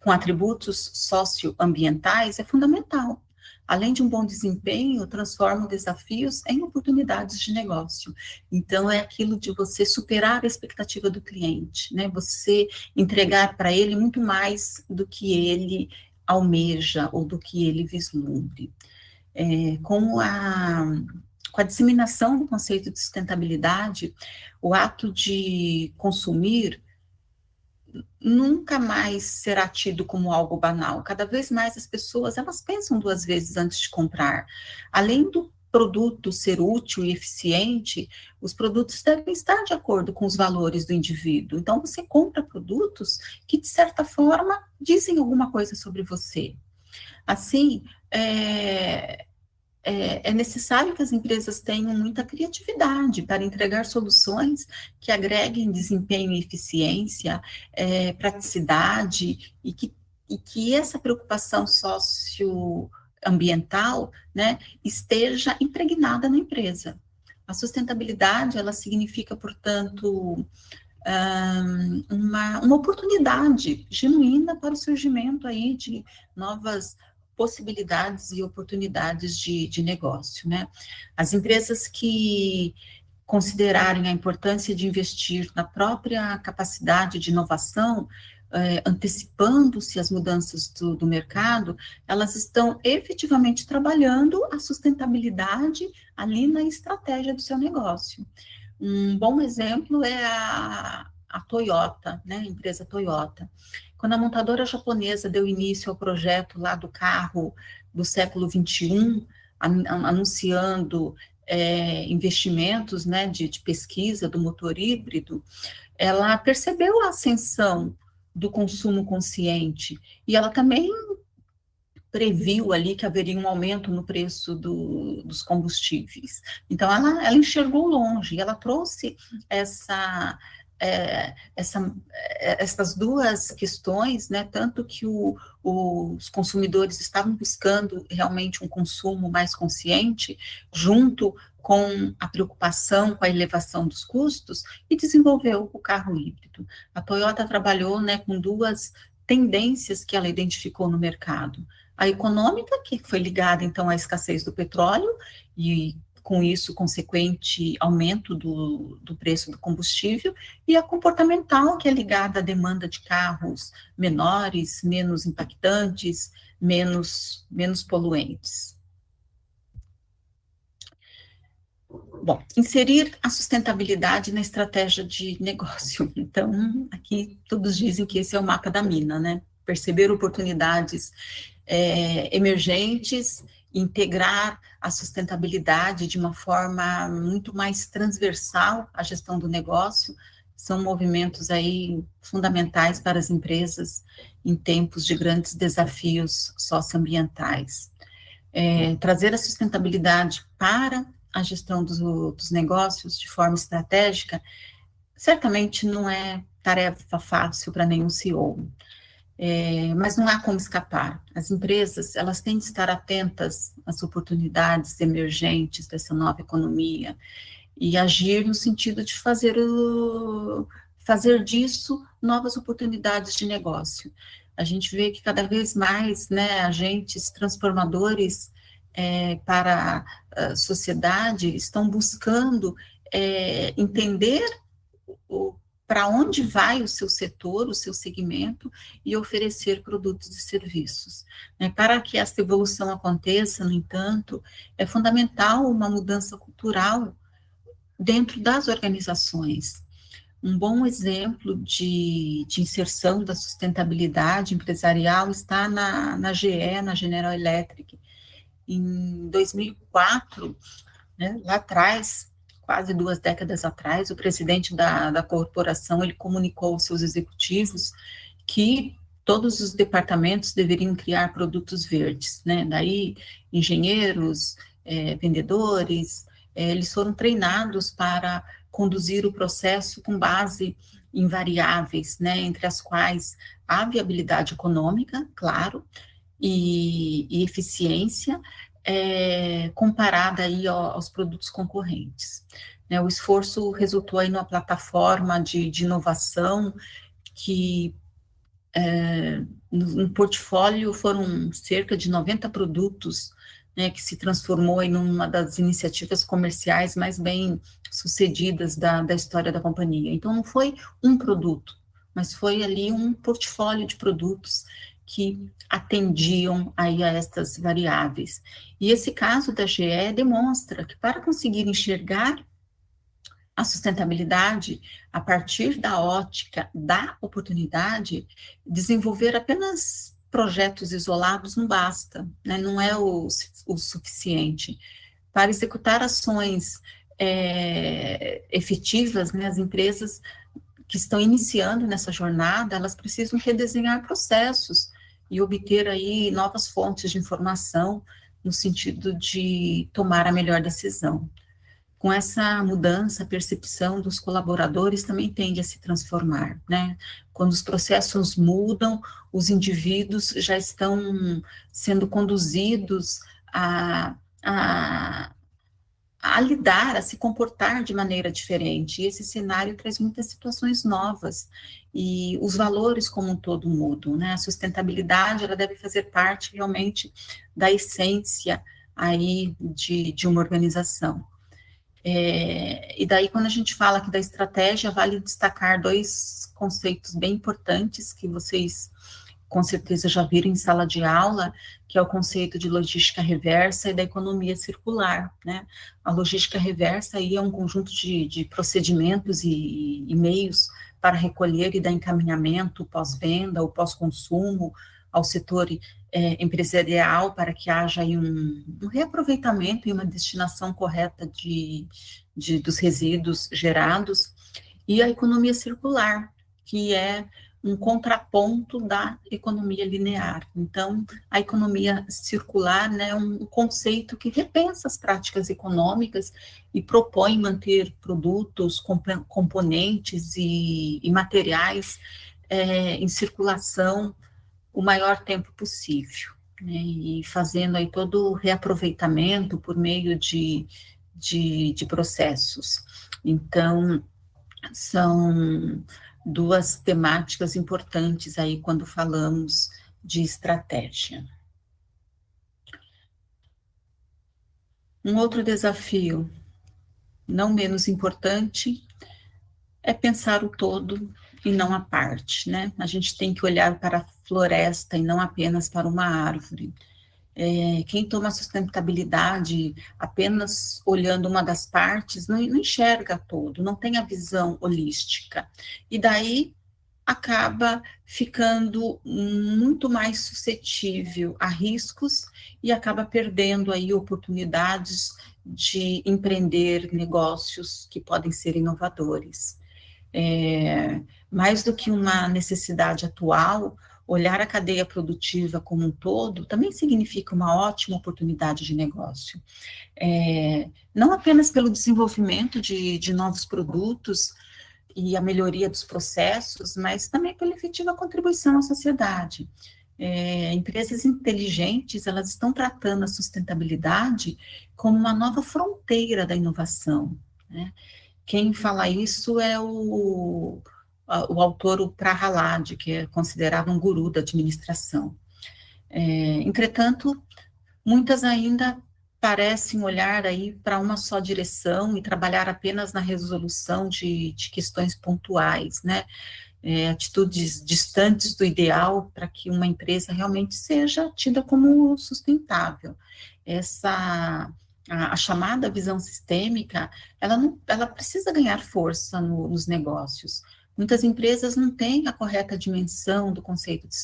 Speaker 2: atributos socioambientais é fundamental. Além de um bom desempenho, transforma desafios em oportunidades de negócio. Então, é aquilo de você superar a expectativa do cliente, né? Você entregar para ele muito mais do que ele almeja ou do que ele vislumbre. Com a disseminação do conceito de sustentabilidade, o ato de consumir nunca mais será tido como algo banal. Cada vez mais as pessoas, elas pensam duas vezes antes de comprar. Além do produto ser útil e eficiente, os produtos devem estar de acordo com os valores do indivíduo. Então, você compra produtos que, de certa forma, dizem alguma coisa sobre você. Assim, é necessário que as empresas tenham muita criatividade para entregar soluções que agreguem desempenho e eficiência, praticidade, e que essa preocupação socioambiental, né, esteja impregnada na empresa. A sustentabilidade, ela significa, portanto, uma oportunidade genuína para o surgimento aí de novas possibilidades e oportunidades de negócio, né? As empresas que considerarem a importância de investir na própria capacidade de inovação, antecipando-se às mudanças do mercado, elas estão efetivamente trabalhando a sustentabilidade ali na estratégia do seu negócio. Um bom exemplo é a Toyota, né, a empresa Toyota. Quando a montadora japonesa deu início ao projeto lá do carro do século XXI, anunciando investimentos, né, de pesquisa do motor híbrido, ela percebeu a ascensão do consumo consciente e ela também previu ali que haveria um aumento no preço dos combustíveis. Então, ela enxergou longe, ela trouxe essas duas questões, né, tanto que os consumidores estavam buscando realmente um consumo mais consciente, junto com a preocupação com a elevação dos custos, e desenvolveu o carro híbrido. A Toyota trabalhou, né, com duas tendências que ela identificou no mercado. A econômica, que foi ligada, então, à escassez do petróleo, e com isso, consequente aumento do preço do combustível, e a comportamental, que é ligada à demanda de carros menores, menos impactantes, menos poluentes. Bom, inserir a sustentabilidade na estratégia de negócio. Então, aqui todos dizem que esse é o mapa da mina, né? Perceber oportunidades emergentes, integrar a sustentabilidade de uma forma muito mais transversal à gestão do negócio, são movimentos aí fundamentais para as empresas em tempos de grandes desafios socioambientais. Trazer a sustentabilidade para a gestão dos negócios de forma estratégica, certamente não é tarefa fácil para nenhum CEO. Mas não há como escapar. As empresas, elas têm de estar atentas às oportunidades emergentes dessa nova economia e agir no sentido de fazer disso novas oportunidades de negócio. A gente vê que cada vez mais, né, agentes transformadores para a sociedade estão buscando entender para onde vai o seu setor, o seu segmento, e oferecer produtos e serviços. Para que essa evolução aconteça, no entanto, é fundamental uma mudança cultural dentro das organizações. Um bom exemplo de inserção da sustentabilidade empresarial está na GE, na General Electric. Em 2004, né, lá atrás, quase 2 décadas atrás, o presidente da corporação, ele comunicou aos seus executivos que todos os departamentos deveriam criar produtos verdes, né? Daí, engenheiros, vendedores, eles foram treinados para conduzir o processo com base em variáveis, né? Entre as quais a viabilidade econômica, claro, e eficiência, comparada aí aos produtos concorrentes. Né, o esforço resultou aí numa plataforma de inovação que, no portfólio, foram cerca de 90 produtos, né, que se transformou em uma das iniciativas comerciais mais bem sucedidas da história da companhia. Então, não foi um produto, mas foi ali um portfólio de produtos que atendiam aí a estas variáveis. E esse caso da GE demonstra que, para conseguir enxergar a sustentabilidade a partir da ótica da oportunidade, desenvolver apenas projetos isolados não basta, né? Não é o suficiente. Para executar ações efetivas, né, as empresas que estão iniciando nessa jornada, elas precisam redesenhar processos e obter aí novas fontes de informação no sentido de tomar a melhor decisão. Com essa mudança, a percepção dos colaboradores também tende a se transformar, né? Quando os processos mudam, os indivíduos já estão sendo conduzidos a lidar, a se comportar de maneira diferente, e esse cenário traz muitas situações novas, e os valores como um todo mudam, né? A sustentabilidade, ela deve fazer parte realmente da essência aí de uma organização. E daí, quando a gente fala aqui da estratégia, vale destacar 2 conceitos bem importantes que vocês com certeza já viram em sala de aula, que é o conceito de logística reversa e da economia circular, né? A logística reversa aí é um conjunto de procedimentos e meios para recolher e dar encaminhamento pós-venda ou pós-consumo ao setor empresarial, para que haja aí um reaproveitamento e uma destinação correta dos resíduos gerados, e a economia circular, que é um contraponto da economia linear. Então, a economia circular, né, é um conceito que repensa as práticas econômicas e propõe manter produtos, componentes e materiais em circulação o maior tempo possível, né, e fazendo aí todo o reaproveitamento por meio de processos. Então, são duas temáticas importantes aí quando falamos de estratégia. Um outro desafio, não menos importante, é pensar o todo e não a parte, né? A gente tem que olhar para a floresta e não apenas para uma árvore. Quem toma sustentabilidade apenas olhando uma das partes, não enxerga todo, não tem a visão holística. E daí acaba ficando muito mais suscetível a riscos e acaba perdendo aí oportunidades de empreender negócios que podem ser inovadores. Mais do que uma necessidade atual, olhar a cadeia produtiva como um todo também significa uma ótima oportunidade de negócio. Não apenas pelo desenvolvimento de novos produtos e a melhoria dos processos, mas também pela efetiva contribuição à sociedade. Empresas inteligentes, elas estão tratando a sustentabilidade como uma nova fronteira da inovação, né? Quem fala isso é o autor, o Prahalad, que é considerado um guru da administração. Entretanto, muitas ainda parecem olhar aí para uma só direção e trabalhar apenas na resolução de questões pontuais, né? Atitudes distantes do ideal para que uma empresa realmente seja tida como sustentável. A chamada visão sistêmica, ela precisa ganhar força nos negócios. Muitas empresas não têm a correta dimensão do conceito de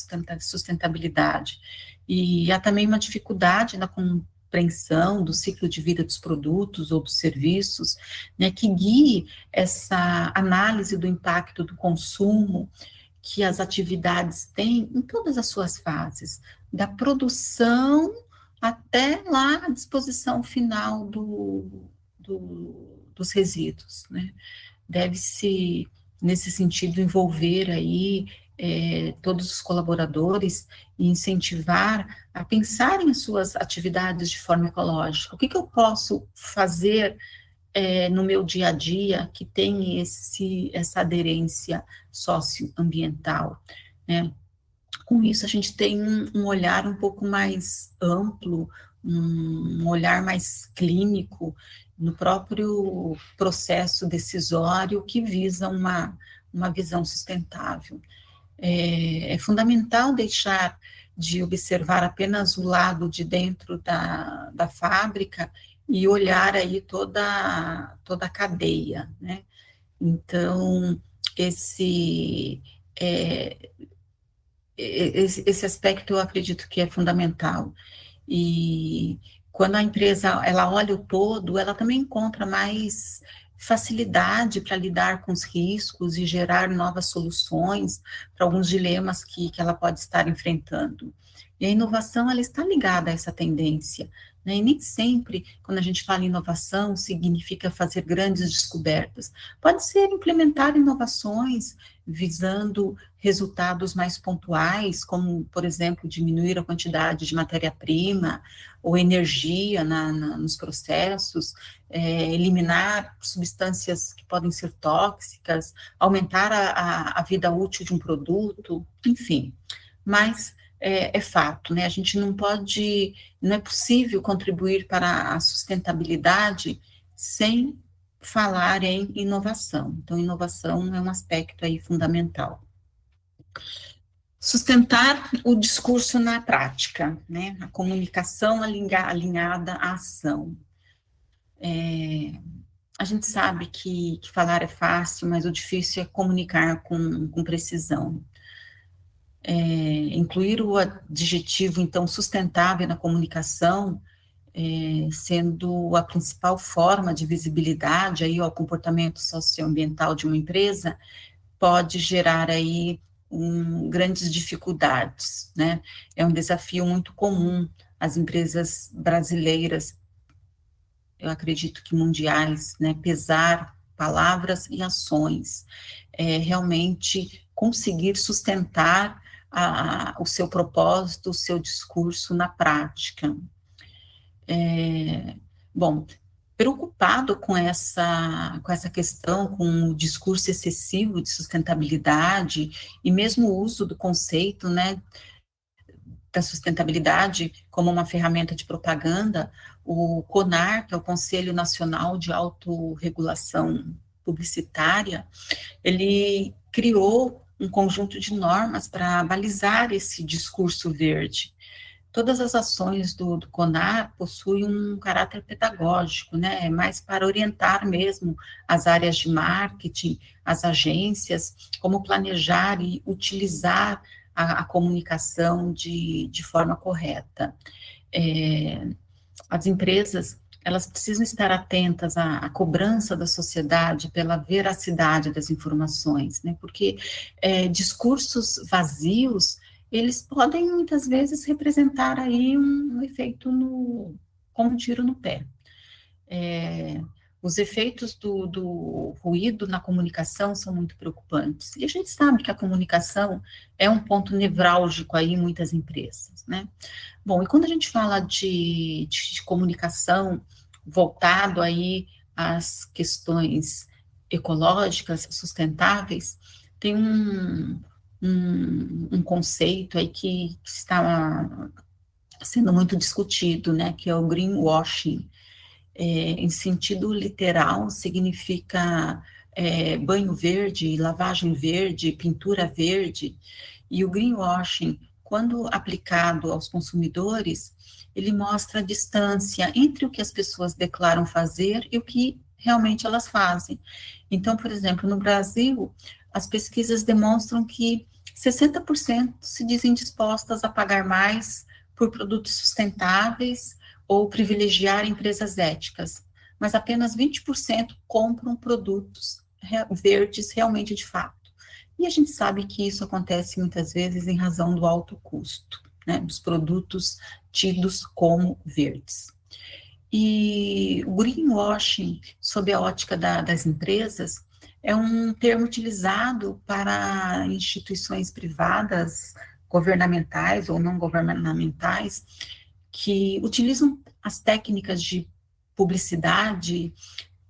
Speaker 2: sustentabilidade, e há também uma dificuldade na compreensão do ciclo de vida dos produtos ou dos serviços, né, que guie essa análise do impacto do consumo que as atividades têm em todas as suas fases, da produção até lá a disposição final dos resíduos, né? Deve-se, nesse sentido, envolver aí todos os colaboradores e incentivar a pensarem as suas atividades de forma ecológica. O que eu posso fazer no meu dia a dia que tem essa aderência socioambiental, né? Com isso, a gente tem um olhar um pouco mais amplo, um olhar mais clínico no próprio processo decisório que visa uma visão sustentável. É fundamental deixar de observar apenas o lado de dentro da fábrica e olhar aí toda a cadeia, né? Então, esse aspecto eu acredito que é fundamental. E quando a empresa ela olha o todo, ela também encontra mais facilidade para lidar com os riscos e gerar novas soluções para alguns dilemas que ela pode estar enfrentando. E a inovação, ela está ligada a essa tendência, né? E nem sempre, quando a gente fala em inovação, significa fazer grandes descobertas. Pode ser implementar inovações visando resultados mais pontuais, como, por exemplo, diminuir a quantidade de matéria-prima ou energia nos processos, eliminar substâncias que podem ser tóxicas, aumentar a vida útil de um produto, enfim. Mas é fato, né? A gente não é possível contribuir para a sustentabilidade sem falar em inovação. Então, inovação é um aspecto aí fundamental. Sustentar o discurso na prática, né? A comunicação alinhada à ação. A gente sabe que falar é fácil, mas o difícil é comunicar com precisão. Incluir o adjetivo, então, sustentável na comunicação, sendo a principal forma de visibilidade aí ao comportamento socioambiental de uma empresa, pode gerar aí grandes dificuldades, né? É um desafio muito comum às empresas brasileiras, eu acredito que mundiais, né? Pesar palavras e ações, realmente conseguir sustentar o seu propósito, o seu discurso na prática. Bom, preocupado com essa questão, com o discurso excessivo de sustentabilidade e mesmo o uso do conceito, né, da sustentabilidade como uma ferramenta de propaganda, o CONAR, que é o Conselho Nacional de Autorregulação Publicitária, ele criou um conjunto de normas para balizar esse discurso verde. Todas as ações do CONAR possuem um caráter pedagógico, né, mais para orientar mesmo as áreas de marketing, as agências, como planejar e utilizar a comunicação de forma correta. As empresas, elas precisam estar atentas à cobrança da sociedade pela veracidade das informações, né, porque discursos vazios, eles podem muitas vezes representar aí um efeito como um tiro no pé. Os efeitos do ruído na comunicação são muito preocupantes. E a gente sabe que a comunicação é um ponto nevrálgico aí em muitas empresas, né? Bom, e quando a gente fala de comunicação voltado aí às questões ecológicas, sustentáveis, tem um conceito aí que está sendo muito discutido, né, que é o greenwashing. Em sentido literal, significa banho verde, lavagem verde, pintura verde, e o greenwashing, quando aplicado aos consumidores, ele mostra a distância entre o que as pessoas declaram fazer e o que realmente elas fazem. Então, por exemplo, no Brasil, as pesquisas demonstram que 60% se dizem dispostas a pagar mais por produtos sustentáveis ou privilegiar empresas éticas, mas apenas 20% compram produtos verdes realmente de fato. E a gente sabe que isso acontece muitas vezes em razão do alto custo, né, dos produtos tidos como verdes. E o greenwashing, sob a ótica das empresas, é um termo utilizado para instituições privadas, governamentais ou não governamentais, que utilizam as técnicas de publicidade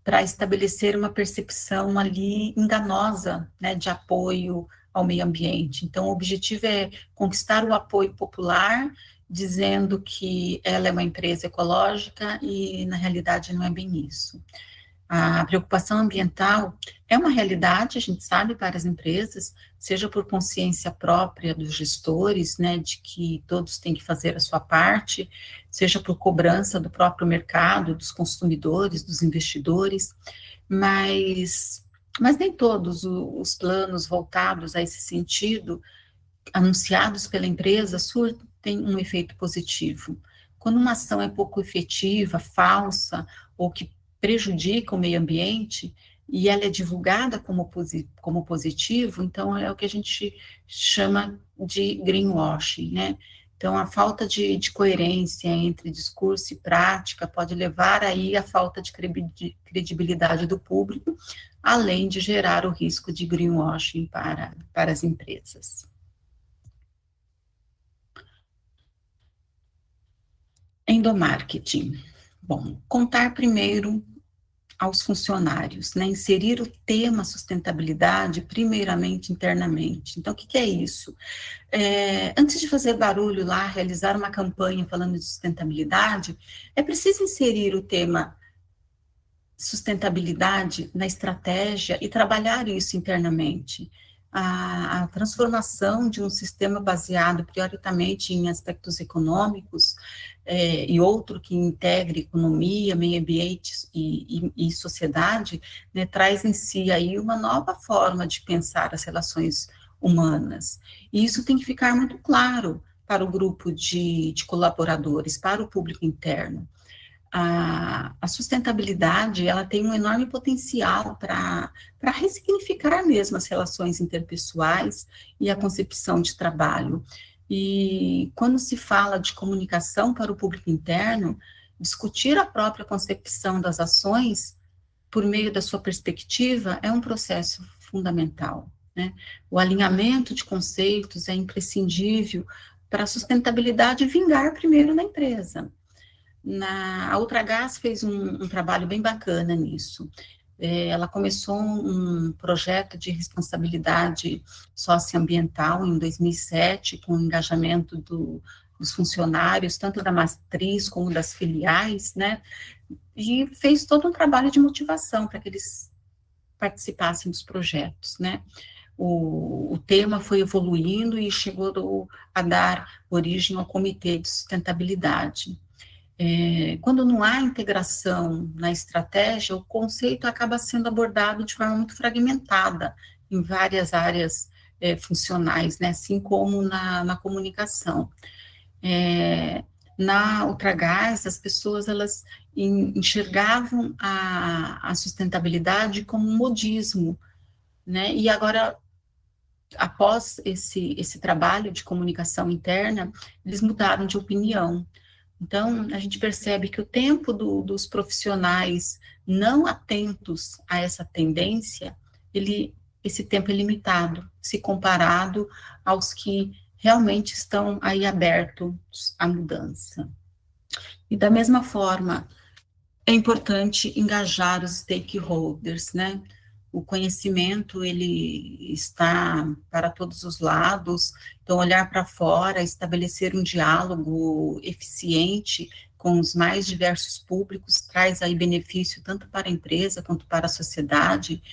Speaker 2: para estabelecer uma percepção ali enganosa, né, de apoio ao meio ambiente. Então, o objetivo é conquistar o apoio popular, dizendo que ela é uma empresa ecológica e, na realidade, não é bem isso. A preocupação ambiental é uma realidade, a gente sabe, para as empresas, seja por consciência própria dos gestores, né, de que todos têm que fazer a sua parte, seja por cobrança do próprio mercado, dos consumidores, dos investidores, mas nem todos os planos voltados a esse sentido, anunciados pela empresa, surtem um efeito positivo. Quando uma ação é pouco efetiva, falsa, ou que prejudica o meio ambiente, e ela é divulgada como positivo, então é o que a gente chama de greenwashing, né? Então, a falta de coerência entre discurso e prática pode levar aí à falta de credibilidade do público, além de gerar o risco de greenwashing para as empresas. Endomarketing. Bom, contar primeiro aos funcionários, né, inserir o tema sustentabilidade primeiramente internamente. Então, o que é isso? Antes de fazer barulho lá, realizar uma campanha falando de sustentabilidade, é preciso inserir o tema sustentabilidade na estratégia e trabalhar isso internamente. A transformação de um sistema baseado prioritariamente em aspectos econômicos e outro que integre economia, meio ambiente e sociedade, né, traz em si aí uma nova forma de pensar as relações humanas. E isso tem que ficar muito claro para o grupo de colaboradores, para o público interno. a sustentabilidade, ela tem um enorme potencial para ressignificar mesmo as relações interpessoais e a concepção de trabalho. E quando se fala de comunicação para o público interno, discutir a própria concepção das ações por meio da sua perspectiva é um processo fundamental, né? O alinhamento de conceitos é imprescindível para a sustentabilidade vingar primeiro na empresa. A Ultragaz fez um trabalho bem bacana nisso. Ela começou um projeto de responsabilidade socioambiental em 2007, com o engajamento dos funcionários, tanto da matriz como das filiais, né? E fez todo um trabalho de motivação para que eles participassem dos projetos, né? O tema foi evoluindo e chegou a dar origem ao Comitê de Sustentabilidade. Quando não há integração na estratégia, o conceito acaba sendo abordado de forma muito fragmentada em várias áreas funcionais, né, assim como na comunicação. Na Ultragaz, as pessoas elas enxergavam a sustentabilidade como um modismo, né, e agora, após esse trabalho de comunicação interna, eles mudaram de opinião. Então, a gente percebe que o tempo dos profissionais não atentos a essa tendência, esse tempo é limitado, se comparado aos que realmente estão aí abertos à mudança. E da mesma forma, é importante engajar os stakeholders, né? O conhecimento, ele está para todos os lados, então olhar para fora, estabelecer um diálogo eficiente com os mais diversos públicos, traz aí benefício tanto para a empresa quanto para a sociedade.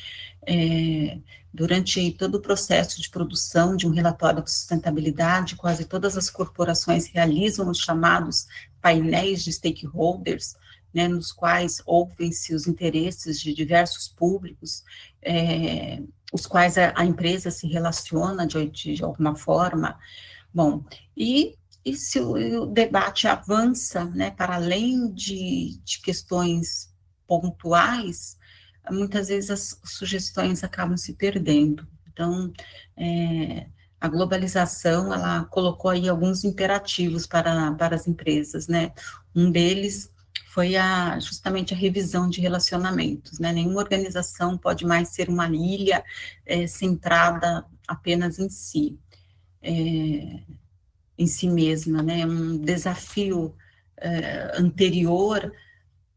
Speaker 2: Durante todo o processo de produção de um relatório de sustentabilidade, quase todas as corporações realizam os chamados painéis de stakeholders, né, nos quais ouvem-se os interesses de diversos públicos, os quais a empresa se relaciona de alguma forma. Bom, e se o debate avança, né, para além de questões pontuais, muitas vezes as sugestões acabam se perdendo. Então, a globalização, ela colocou aí alguns imperativos para as empresas, né? Um deles foi justamente a revisão de relacionamentos, né? Nenhuma organização pode mais ser uma ilha centrada apenas em si mesma, né? Um desafio anterior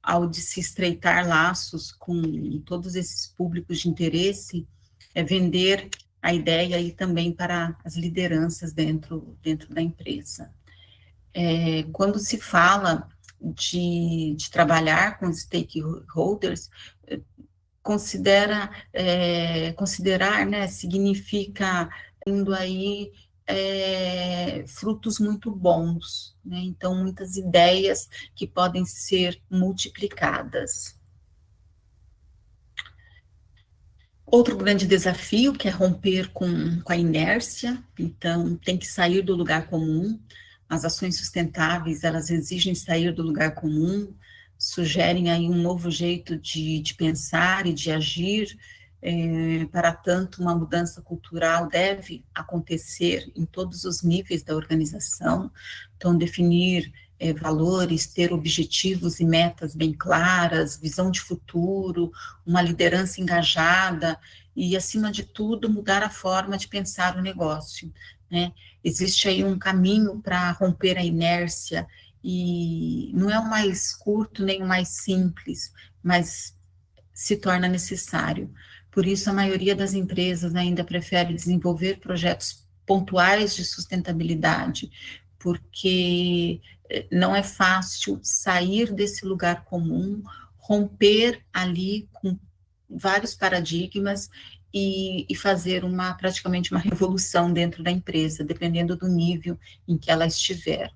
Speaker 2: ao de se estreitar laços com todos esses públicos de interesse é vender a ideia aí também para as lideranças dentro da empresa. Quando se fala de trabalhar com stakeholders, considerar, né, significa indo aí frutos muito bons, né? Então, muitas ideias que podem ser multiplicadas. Outro grande desafio, que é romper com a inércia, então, tem que sair do lugar comum. As ações sustentáveis, elas exigem sair do lugar comum, sugerem aí um novo jeito de pensar e de agir. Para tanto, uma mudança cultural deve acontecer em todos os níveis da organização. Então, definir valores, ter objetivos e metas bem claras, visão de futuro, uma liderança engajada e, acima de tudo, mudar a forma de pensar o negócio, né? Existe aí um caminho para romper a inércia e não é o mais curto nem o mais simples, mas se torna necessário. Por isso, a maioria das empresas ainda prefere desenvolver projetos pontuais de sustentabilidade, porque não é fácil sair desse lugar comum, romper ali com vários paradigmas e fazer praticamente uma revolução dentro da empresa, dependendo do nível em que ela estiver.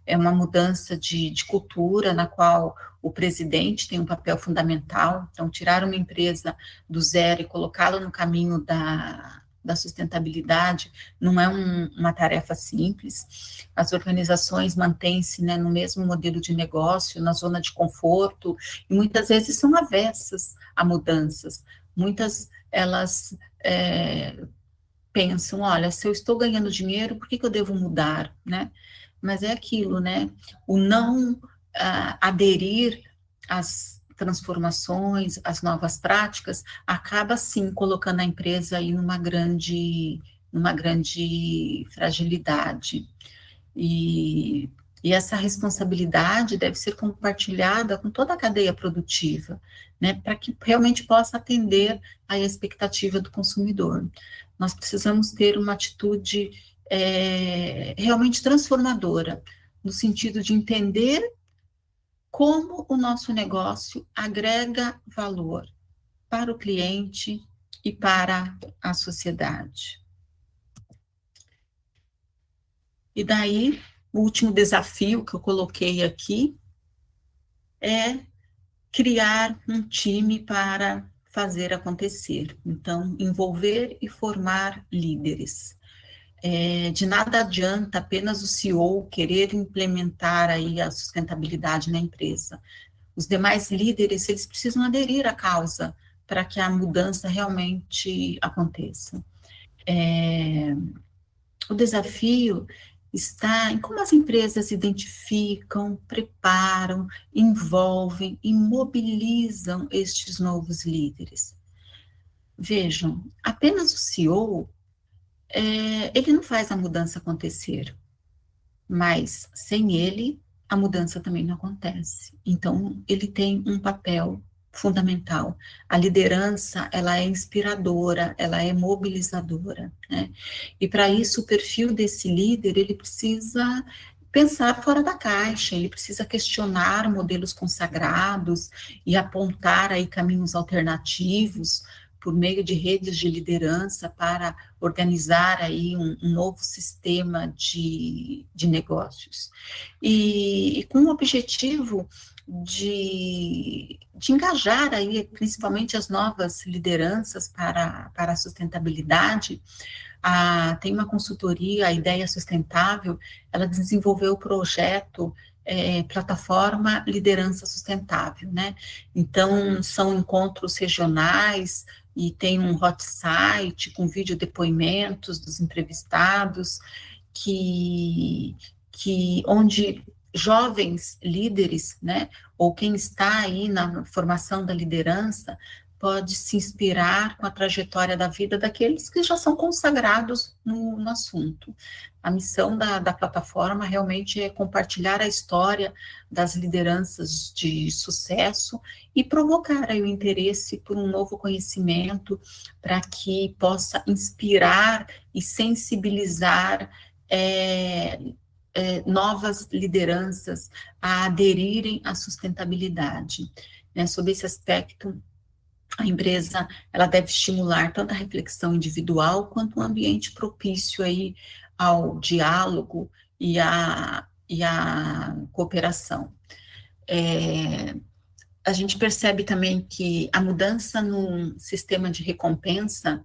Speaker 2: É uma mudança de cultura, na qual o presidente tem um papel fundamental. Então, tirar uma empresa do zero e colocá-la no caminho da da sustentabilidade não é uma tarefa simples. As organizações mantêm-se, né, no mesmo modelo de negócio, na zona de conforto, e muitas vezes são avessas a mudanças. Muitas, elas pensam, olha, se eu estou ganhando dinheiro, por que eu devo mudar, né? Mas é aquilo, né? O não aderir às transformações, às novas práticas, acaba sim colocando a empresa aí numa grande fragilidade. E, e essa responsabilidade deve ser compartilhada com toda a cadeia produtiva, né, para que realmente possa atender à expectativa do consumidor. Nós precisamos ter uma atitude realmente transformadora, no sentido de entender como o nosso negócio agrega valor para o cliente e para a sociedade. E daí, o último desafio que eu coloquei aqui é criar um time para fazer acontecer. Então, envolver e formar líderes. De nada adianta apenas o CEO querer implementar aí a sustentabilidade na empresa. Os demais líderes, eles precisam aderir à causa para que a mudança realmente aconteça. O desafio está em como as empresas identificam, preparam, envolvem e mobilizam estes novos líderes. Vejam, apenas o CEO, ele não faz a mudança acontecer, mas sem ele, a mudança também não acontece. Então, ele tem um papel fundamental. A liderança, ela é inspiradora, ela é mobilizadora, né? E para isso, o perfil desse líder, ele precisa pensar fora da caixa, ele precisa questionar modelos consagrados e apontar aí caminhos alternativos por meio de redes de liderança para organizar aí um novo sistema de negócios. E com o objetivo de engajar aí, principalmente as novas lideranças para a sustentabilidade. Tem uma consultoria, a Ideia Sustentável, ela desenvolveu o projeto Plataforma Liderança Sustentável, né? Então, são encontros regionais e tem um hot site com vídeo depoimentos dos entrevistados, onde jovens líderes, né, ou quem está aí na formação da liderança, pode se inspirar com a trajetória da vida daqueles que já são consagrados no assunto. A missão da plataforma realmente é compartilhar a história das lideranças de sucesso e provocar aí o interesse por um novo conhecimento para que possa inspirar e sensibilizar novas lideranças a aderirem à sustentabilidade. Né? Sob esse aspecto, a empresa ela deve estimular tanto a reflexão individual quanto um ambiente propício aí ao diálogo e à cooperação. A gente percebe também que a mudança no sistema de recompensa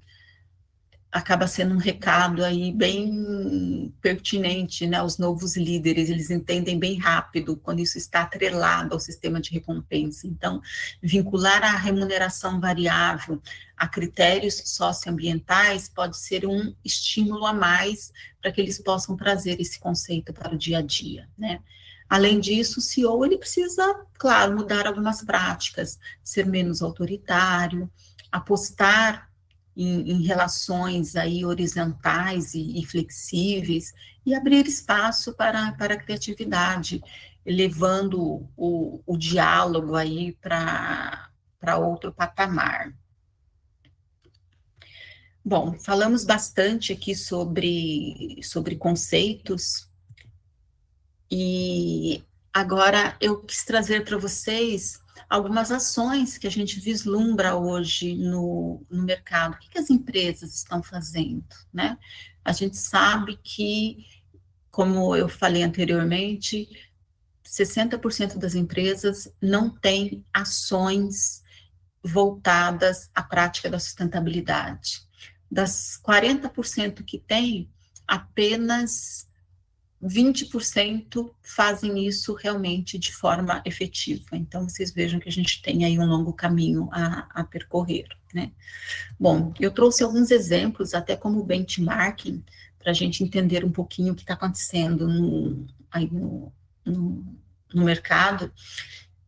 Speaker 2: acaba sendo um recado aí bem pertinente, né, aos novos líderes, eles entendem bem rápido quando isso está atrelado ao sistema de recompensa. Então, vincular a remuneração variável a critérios socioambientais pode ser um estímulo a mais para que eles possam trazer esse conceito para o dia a dia, né. Além disso, o CEO, ele precisa, claro, mudar algumas práticas, ser menos autoritário, apostar em relações aí horizontais e flexíveis, e abrir espaço para a criatividade, levando o diálogo aí para outro patamar. Bom, falamos bastante aqui sobre conceitos, e agora eu quis trazer para vocês algumas ações que a gente vislumbra hoje no mercado. O que as empresas estão fazendo, né? A gente sabe que, como eu falei anteriormente, 60% das empresas não têm ações voltadas à prática da sustentabilidade. das 40% que tem, apenas 20% fazem isso realmente de forma efetiva. Então, vocês vejam que a gente tem aí um longo caminho a percorrer, né? Bom, eu trouxe alguns exemplos, até como benchmarking, para a gente entender um pouquinho o que está acontecendo no mercado,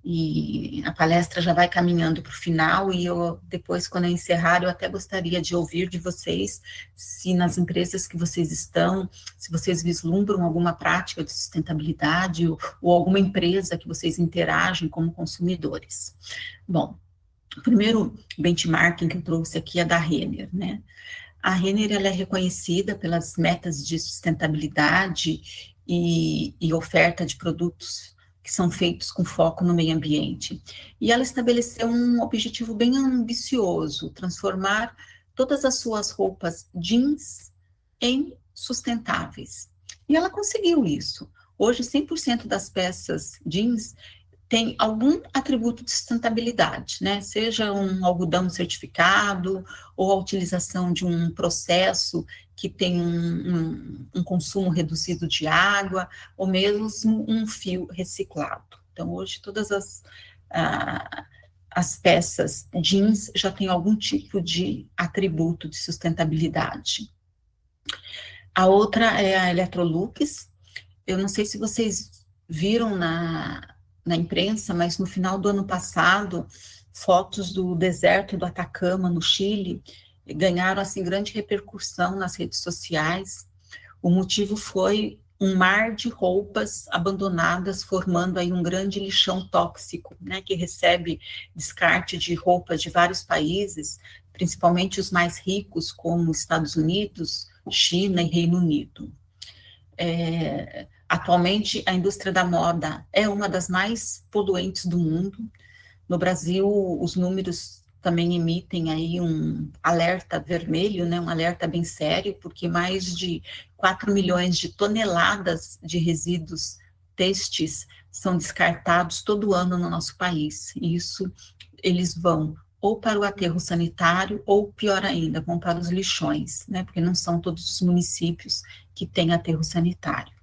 Speaker 2: e a palestra já vai caminhando para o final, e eu depois, quando eu encerrar, eu até gostaria de ouvir de vocês, se nas empresas que vocês estão, se vocês vislumbram alguma prática de sustentabilidade, ou alguma empresa que vocês interagem como consumidores. Bom, o primeiro benchmarking que eu trouxe aqui é da Renner, né? A Renner, ela é reconhecida pelas metas de sustentabilidade e oferta de produtos que são feitos com foco no meio ambiente. E ela estabeleceu um objetivo bem ambicioso, transformar todas as suas roupas jeans em sustentáveis. E ela conseguiu isso. Hoje, 100% das peças jeans tem algum atributo de sustentabilidade, né? Seja um algodão certificado, ou a utilização de um processo que tem um consumo reduzido de água, ou mesmo um fio reciclado. Então, hoje, todas as peças jeans já têm algum tipo de atributo de sustentabilidade. A outra é a Electrolux. Eu não sei se vocês viram na imprensa, mas no final do ano passado, fotos do deserto do Atacama, no Chile, ganharam, assim, grande repercussão nas redes sociais. O motivo foi um mar de roupas abandonadas, formando aí um grande lixão tóxico, né, que recebe descarte de roupas de vários países, principalmente os mais ricos, como Estados Unidos, China e Reino Unido. Atualmente, a indústria da moda é uma das mais poluentes do mundo. No Brasil, os números também emitem aí um alerta vermelho, né, um alerta bem sério, porque mais de 4 milhões de toneladas de resíduos têxteis são descartados todo ano no nosso país. E isso, eles vão ou para o aterro sanitário, ou pior ainda, vão para os lixões, né, porque não são todos os municípios que têm aterro sanitário.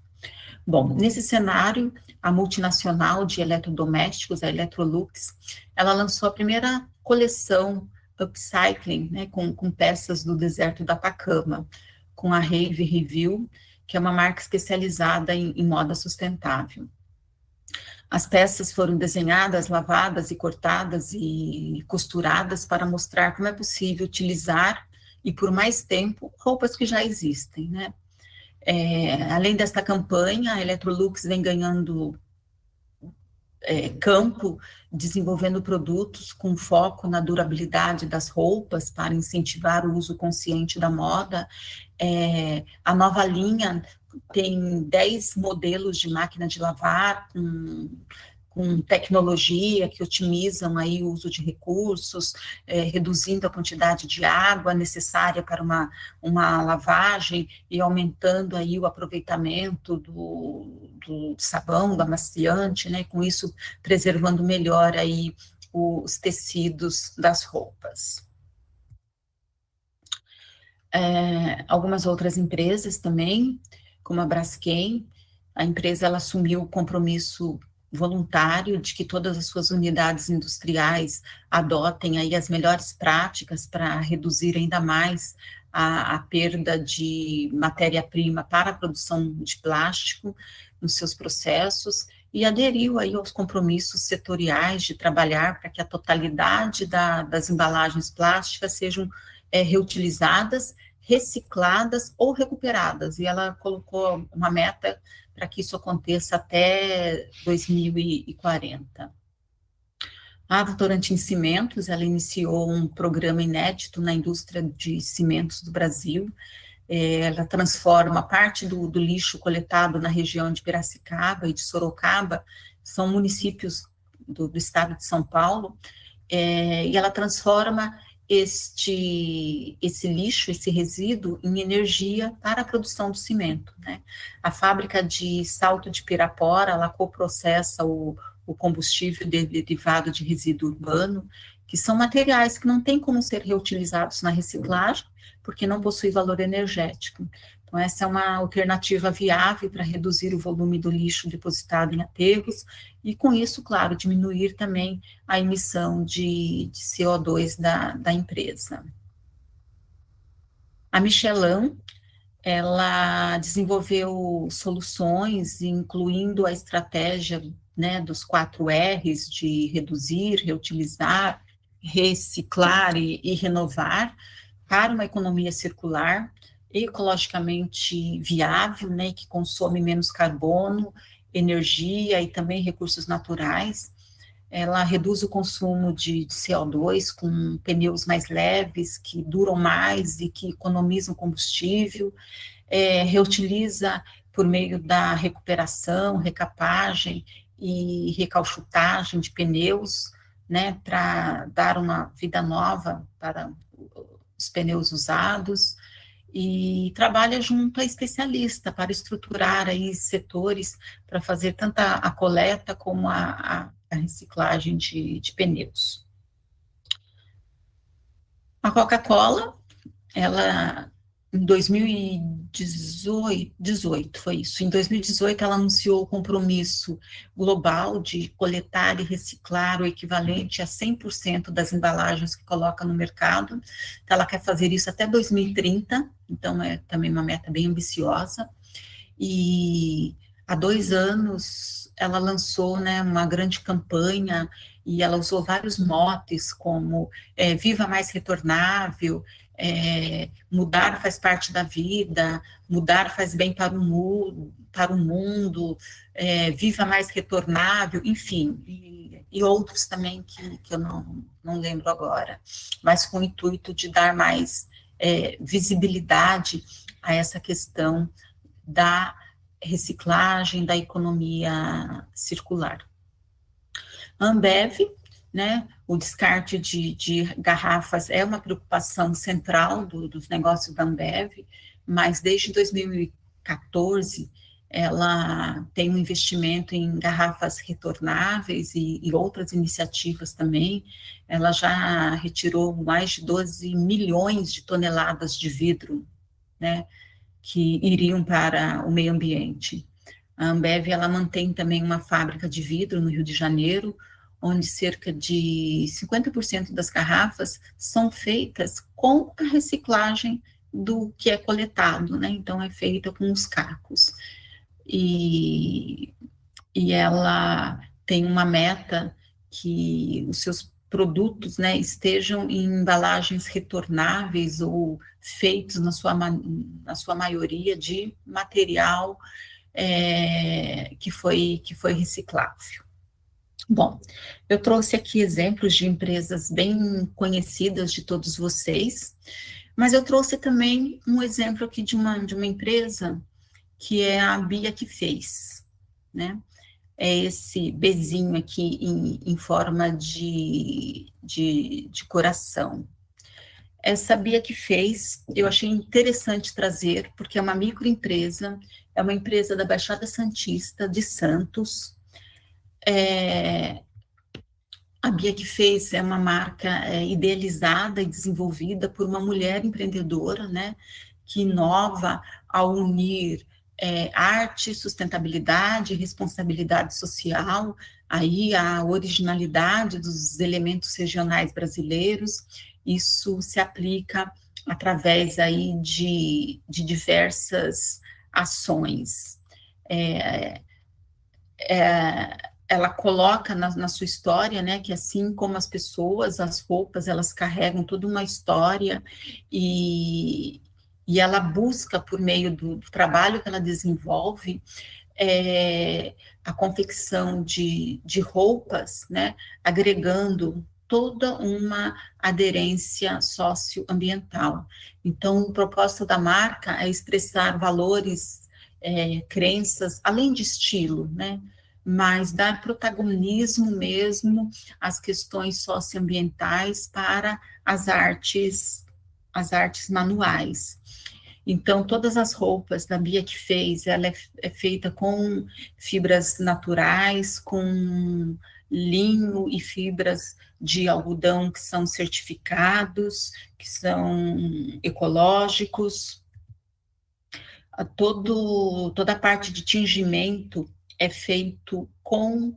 Speaker 2: Bom, nesse cenário, a multinacional de eletrodomésticos, a Electrolux, ela lançou a primeira coleção upcycling, né, com peças do deserto do Atacama, com a Rave Review, que é uma marca especializada em moda sustentável. As peças foram desenhadas, lavadas e cortadas e costuradas para mostrar como é possível utilizar, e por mais tempo, roupas que já existem, né? Além desta campanha, a Electrolux vem ganhando campo, desenvolvendo produtos com foco na durabilidade das roupas para incentivar o uso consciente da moda. A nova linha tem 10 modelos de máquina de lavar com tecnologia que otimizam aí o uso de recursos, reduzindo a quantidade de água necessária para uma lavagem e aumentando aí o aproveitamento do sabão, do amaciante, né, com isso preservando melhor aí os tecidos das roupas. Algumas outras empresas também, como a Braskem, a empresa ela assumiu o compromisso voluntário de que todas as suas unidades industriais adotem aí as melhores práticas para reduzir ainda mais a perda de matéria-prima para a produção de plástico nos seus processos, e aderiu aí aos compromissos setoriais de trabalhar para que a totalidade das embalagens plásticas sejam reutilizadas, recicladas ou recuperadas, e ela colocou uma meta para que isso aconteça até 2040. A Votorantim Cimentos, ela iniciou um programa inédito na indústria de cimentos do Brasil. Ela transforma parte do lixo coletado na região de Piracicaba e de Sorocaba, são municípios do estado de São Paulo, e ela transforma esse lixo, esse resíduo, em energia para a produção do cimento, né? A fábrica de Salto de Pirapora, ela coprocessa o combustível derivado de resíduo urbano, que são materiais que não têm como ser reutilizados na reciclagem, porque não possuem valor energético. Então, essa é uma alternativa viável para reduzir o volume do lixo depositado em aterros e, com isso, claro, diminuir também a emissão de CO2 da empresa. A Michelin, ela desenvolveu soluções, incluindo a estratégia, né, dos 4 R's, de reduzir, reutilizar, reciclar e renovar, para uma economia circular, ecologicamente viável, né, que consome menos carbono, energia e também recursos naturais. Ela reduz o consumo de CO2 com pneus mais leves, que duram mais e que economizam combustível, reutiliza por meio da recuperação, recapagem e recalchutagem de pneus, né, para dar uma vida nova para os pneus usados, e trabalha junto a especialista para estruturar aí setores para fazer tanto a coleta como a reciclagem de pneus. A Coca-Cola, ela, em 2018, foi isso, em 2018 ela anunciou o compromisso global de coletar e reciclar o equivalente a 100% das embalagens que coloca no mercado. Então, ela quer fazer isso até 2030, então é também uma meta bem ambiciosa, e há 2 anos ela lançou, né, uma grande campanha, e ela usou vários motes como Viva Mais Retornável, mudar faz parte da vida, mudar faz bem para o mundo, Viva Mais Retornável, enfim, e outros também que eu não lembro agora, mas com o intuito de dar mais visibilidade a essa questão da reciclagem, da economia circular. A Ambev, né, o descarte de garrafas é uma preocupação central dos negócios da Ambev, mas desde 2014 ela tem um investimento em garrafas retornáveis e outras iniciativas também. Ela já retirou mais de 12 milhões de toneladas de vidro, né, que iriam para o meio ambiente. A Ambev, ela mantém também uma fábrica de vidro no Rio de Janeiro, onde cerca de 50% das garrafas são feitas com a reciclagem do que é coletado, né? Então, é feita com os cacos. E ela tem uma meta que os seus produtos, né, estejam em embalagens retornáveis ou feitos na sua maioria de material que foi reciclável. Bom, eu trouxe aqui exemplos de empresas bem conhecidas de todos vocês, mas eu trouxe também um exemplo aqui de uma empresa que é a Bia que Fez, né? É esse bezinho aqui em forma de coração. Essa Bia que Fez, eu achei interessante trazer, porque é uma microempresa, é uma empresa da Baixada Santista, de Santos. A Bia que Fez é uma marca idealizada e desenvolvida por uma mulher empreendedora, né, que inova ao unir arte, sustentabilidade, responsabilidade social, aí a originalidade dos elementos regionais brasileiros. Isso se aplica através aí de diversas ações. Ela coloca na sua história, né, que assim como as pessoas, as roupas, elas carregam toda uma história, e ela busca, por meio do trabalho que ela desenvolve, a confecção de roupas, né, agregando toda uma aderência socioambiental. Então, o propósito da marca é expressar valores, crenças, além de estilo, né, mas dar protagonismo mesmo às questões socioambientais para as artes manuais. Então, todas as roupas da Bia que Fez, ela é feita com fibras naturais, com linho e fibras de algodão que são certificados, que são ecológicos. Toda a parte de tingimento é feito com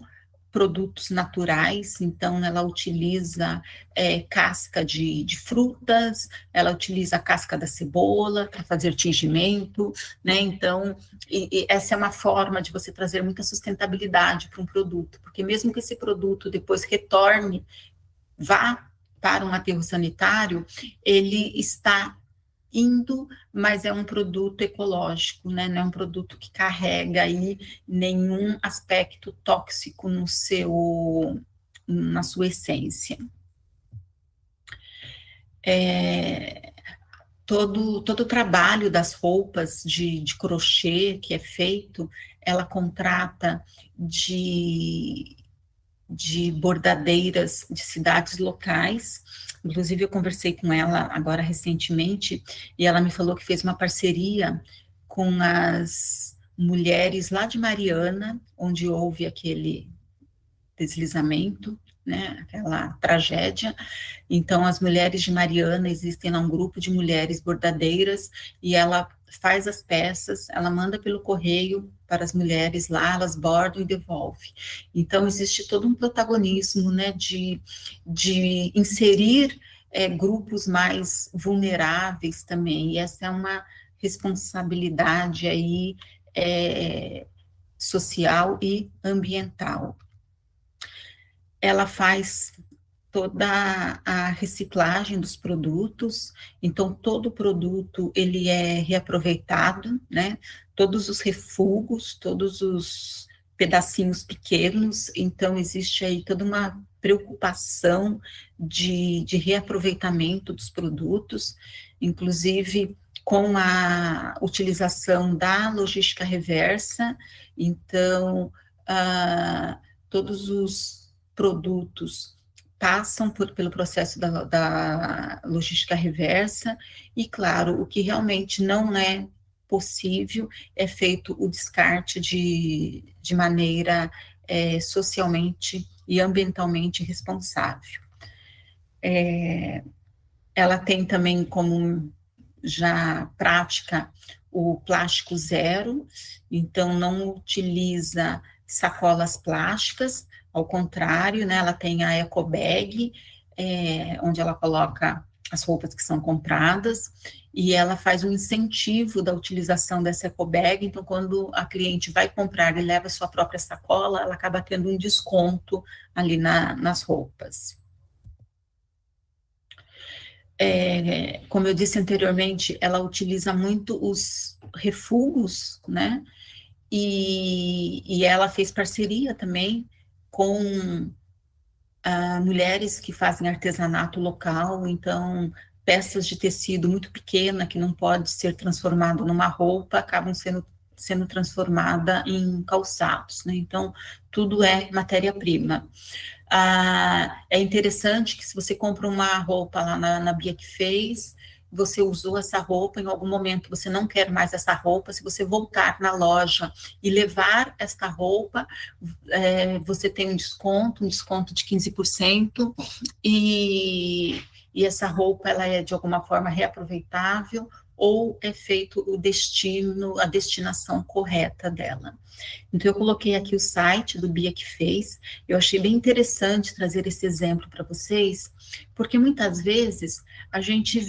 Speaker 2: produtos naturais, então ela utiliza casca de frutas, ela utiliza a casca da cebola para fazer tingimento, né? Então, essa é uma forma de você trazer muita sustentabilidade para um produto, porque mesmo que esse produto depois retorne, vá para um aterro sanitário, ele está indo, mas é um produto ecológico, né? Não é um produto que carrega aí nenhum aspecto tóxico na sua essência. Todo o trabalho das roupas de crochê que é feito, ela contrata de bordadeiras de cidades locais. Inclusive, eu conversei com ela agora recentemente, e ela me falou que fez uma parceria com as mulheres lá de Mariana, onde houve aquele deslizamento, né, aquela tragédia. Então, as mulheres de Mariana, existem lá um grupo de mulheres bordadeiras, e ela faz as peças, ela manda pelo correio para as mulheres lá, elas bordam e devolvem. Então, existe todo um protagonismo, né, de inserir grupos mais vulneráveis também, e essa é uma responsabilidade aí social e ambiental. Ela faz toda a reciclagem dos produtos, então todo produto ele é reaproveitado, né? Todos os refugos, todos os pedacinhos pequenos, então existe aí toda uma preocupação de reaproveitamento dos produtos, inclusive com a utilização da logística reversa, então todos os produtos passam pelo processo da logística reversa, e, claro, o que realmente não é possível é feito o descarte de maneira socialmente e ambientalmente responsável. Ela tem também como já prática o plástico zero, então não utiliza sacolas plásticas, ao contrário, né, ela tem a eco bag, onde ela coloca as roupas que são compradas, e ela faz um incentivo da utilização dessa eco bag, então quando a cliente vai comprar e leva sua própria sacola, ela acaba tendo um desconto ali nas roupas. Como eu disse anteriormente, ela utiliza muito os refugos, né, e ela fez parceria também com mulheres que fazem artesanato local, então peças de tecido muito pequena, que não pode ser transformado numa roupa, acabam sendo transformada em calçados, né? Então, tudo é matéria-prima. É interessante que se você compra uma roupa lá na Bia que fez, você usou essa roupa, em algum momento você não quer mais essa roupa, se você voltar na loja e levar esta roupa, você tem um desconto de 15%, e essa roupa ela é de alguma forma reaproveitável, ou é feito a destinação correta dela. Então, eu coloquei aqui o site do Bia que fez, eu achei bem interessante trazer esse exemplo para vocês, porque muitas vezes a gente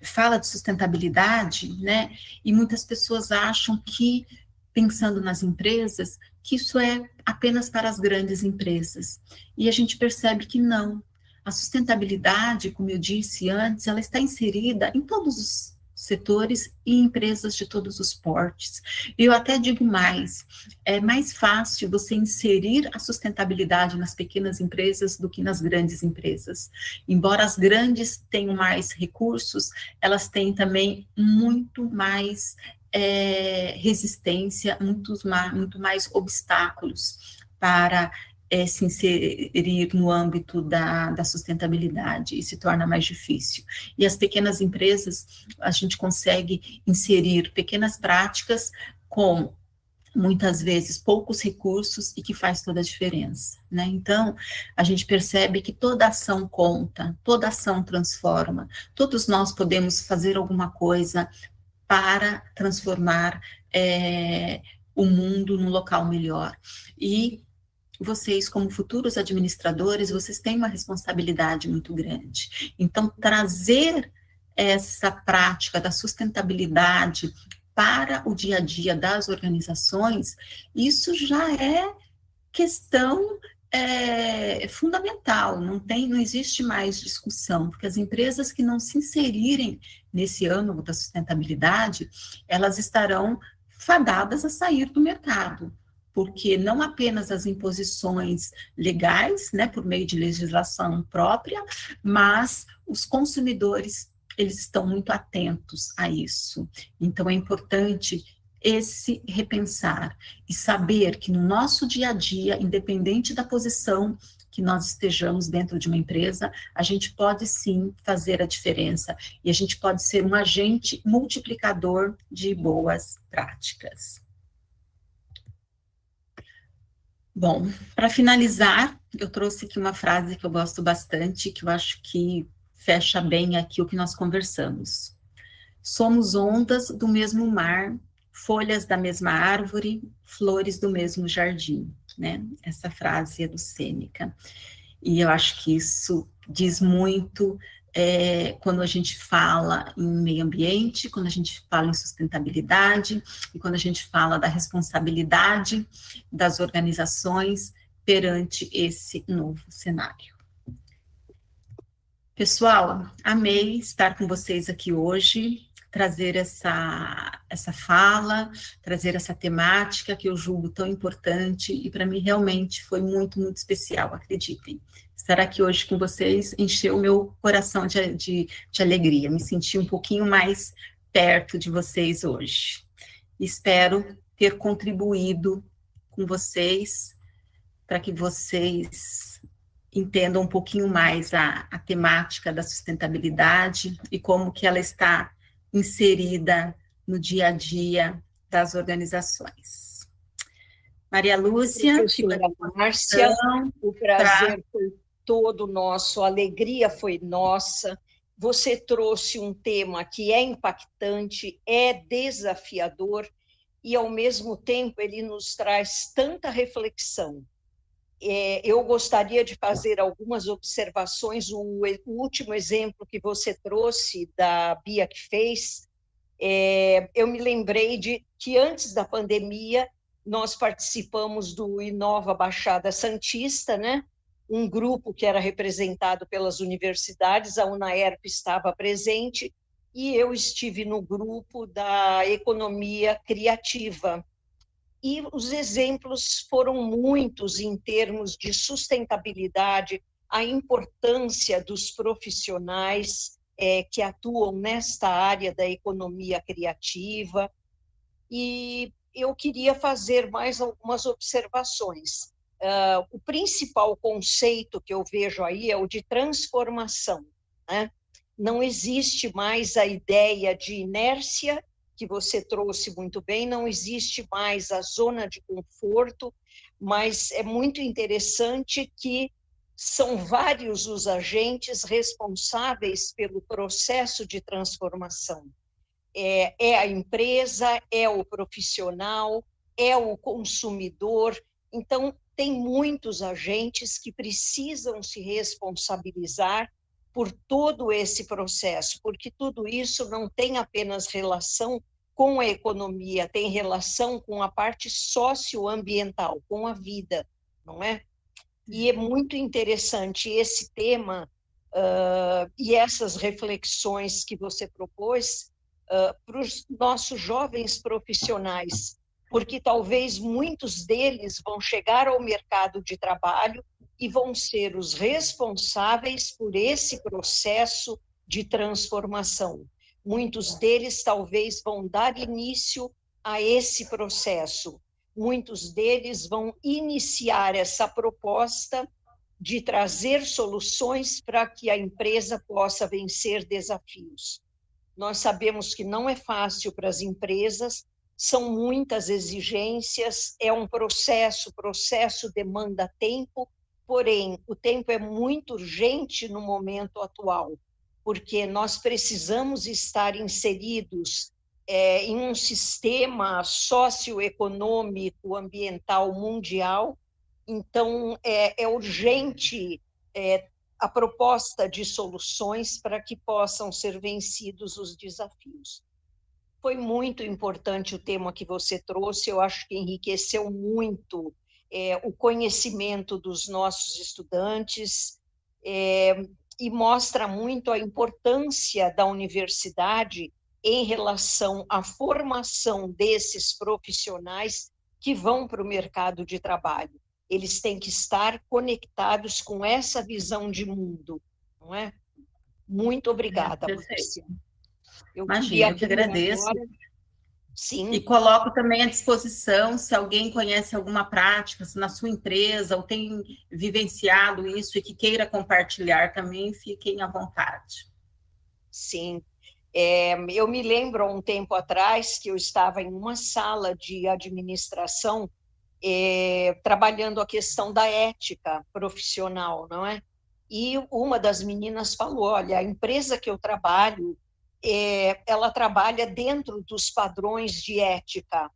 Speaker 2: fala de sustentabilidade, né, e muitas pessoas acham que, pensando nas empresas, que isso é apenas para as grandes empresas, e a gente percebe que não. A sustentabilidade, como eu disse antes, ela está inserida em todos os setores e empresas de todos os portes. Eu até digo mais, é mais fácil você inserir a sustentabilidade nas pequenas empresas do que nas grandes empresas. Embora as grandes tenham mais recursos, elas têm também muito mais resistência, muito mais obstáculos para se inserir no âmbito da sustentabilidade, e se torna mais difícil. E as pequenas empresas, a gente consegue inserir pequenas práticas com muitas vezes poucos recursos e que faz toda a diferença, né? Então, a gente percebe que toda ação conta, toda ação transforma, todos nós podemos fazer alguma coisa para transformar o mundo num local melhor. E vocês, como futuros administradores, vocês têm uma responsabilidade muito grande. Então, trazer essa prática da sustentabilidade para o dia a dia das organizações, isso já é questão fundamental, não existe mais discussão, porque as empresas que não se inserirem nesse âmbito da sustentabilidade, elas estarão fadadas a sair do mercado, porque não apenas as imposições legais, né, por meio de legislação própria, mas os consumidores, eles estão muito atentos a isso. Então, é importante esse repensar e saber que no nosso dia a dia, independente da posição que nós estejamos dentro de uma empresa, a gente pode sim fazer a diferença e a gente pode ser um agente multiplicador de boas práticas. Bom, para finalizar, eu trouxe aqui uma frase que eu gosto bastante, que eu acho que fecha bem aqui o que nós conversamos. Somos ondas do mesmo mar, folhas da mesma árvore, flores do mesmo jardim, né? Essa frase é do Sêneca. E eu acho que isso diz muito quando a gente fala em meio ambiente, quando a gente fala em sustentabilidade, e quando a gente fala da responsabilidade das organizações perante esse novo cenário. Pessoal, amei estar com vocês aqui hoje, trazer essa fala, trazer essa temática que eu julgo tão importante e para mim realmente foi muito, muito especial, acreditem. Estar aqui hoje com vocês encheu o meu coração de alegria, me senti um pouquinho mais perto de vocês hoje. Espero ter contribuído com vocês para que vocês entendam um pouquinho mais a temática da sustentabilidade e como que ela está inserida no dia a dia das organizações. Maria Lúcia,
Speaker 1: professora Márcia, o prazer foi todo nosso, a alegria foi nossa. Você trouxe um tema que é impactante, é desafiador e, ao mesmo tempo, ele nos traz tanta reflexão. Eu gostaria de fazer algumas observações. O último exemplo que você trouxe, da Bia que fez, eu me lembrei de que antes da pandemia nós participamos do Inova Baixada Santista, né? Um grupo que era representado pelas universidades, a UNAERP estava presente, e eu estive no grupo da economia criativa. E os exemplos foram muitos em termos de sustentabilidade, a importância dos profissionais que atuam nesta área da economia criativa. E eu queria fazer mais algumas observações. O principal conceito que eu vejo aí é o de transformação, né? Não existe mais a ideia de inércia, que você trouxe muito bem, não existe mais a zona de conforto, mas é muito interessante que são vários os agentes responsáveis pelo processo de transformação. É a empresa, é o profissional, é o consumidor. Então, tem muitos agentes que precisam se responsabilizar por todo esse processo, porque tudo isso não tem apenas relação com a economia, tem relação com a parte socioambiental, com a vida, não é? E é muito interessante esse tema e essas reflexões que você propôs para os nossos jovens profissionais, porque talvez muitos deles vão chegar ao mercado de trabalho e vão ser os responsáveis por esse processo de transformação. Muitos deles talvez vão dar início a esse processo. Muitos deles vão iniciar essa proposta de trazer soluções para que a empresa possa vencer desafios. Nós sabemos que não é fácil para as empresas, são muitas exigências, é um processo demanda tempo, porém, o tempo é muito urgente no momento atual, porque nós precisamos estar inseridos em um sistema socioeconômico, ambiental mundial. Então, é urgente a proposta de soluções para que possam ser vencidos os desafios. Foi muito importante o tema que você trouxe, eu acho que enriqueceu muito o conhecimento dos nossos estudantes e mostra muito a importância da universidade em relação à formação desses profissionais que vão para o mercado de trabalho. Eles têm que estar conectados com essa visão de mundo, não é? Muito obrigada, Márcia.
Speaker 2: Imagina, eu que agradeço.
Speaker 1: Agora. Sim.
Speaker 2: E coloco também à disposição, se alguém conhece alguma prática, se na sua empresa ou tem vivenciado isso e que queira compartilhar também, fiquem à vontade.
Speaker 1: Sim. Eu me lembro, há um tempo atrás, que eu estava em uma sala de administração trabalhando a questão da ética profissional, não é? E uma das meninas falou, olha, a empresa que eu trabalho, ela trabalha dentro dos padrões de ética.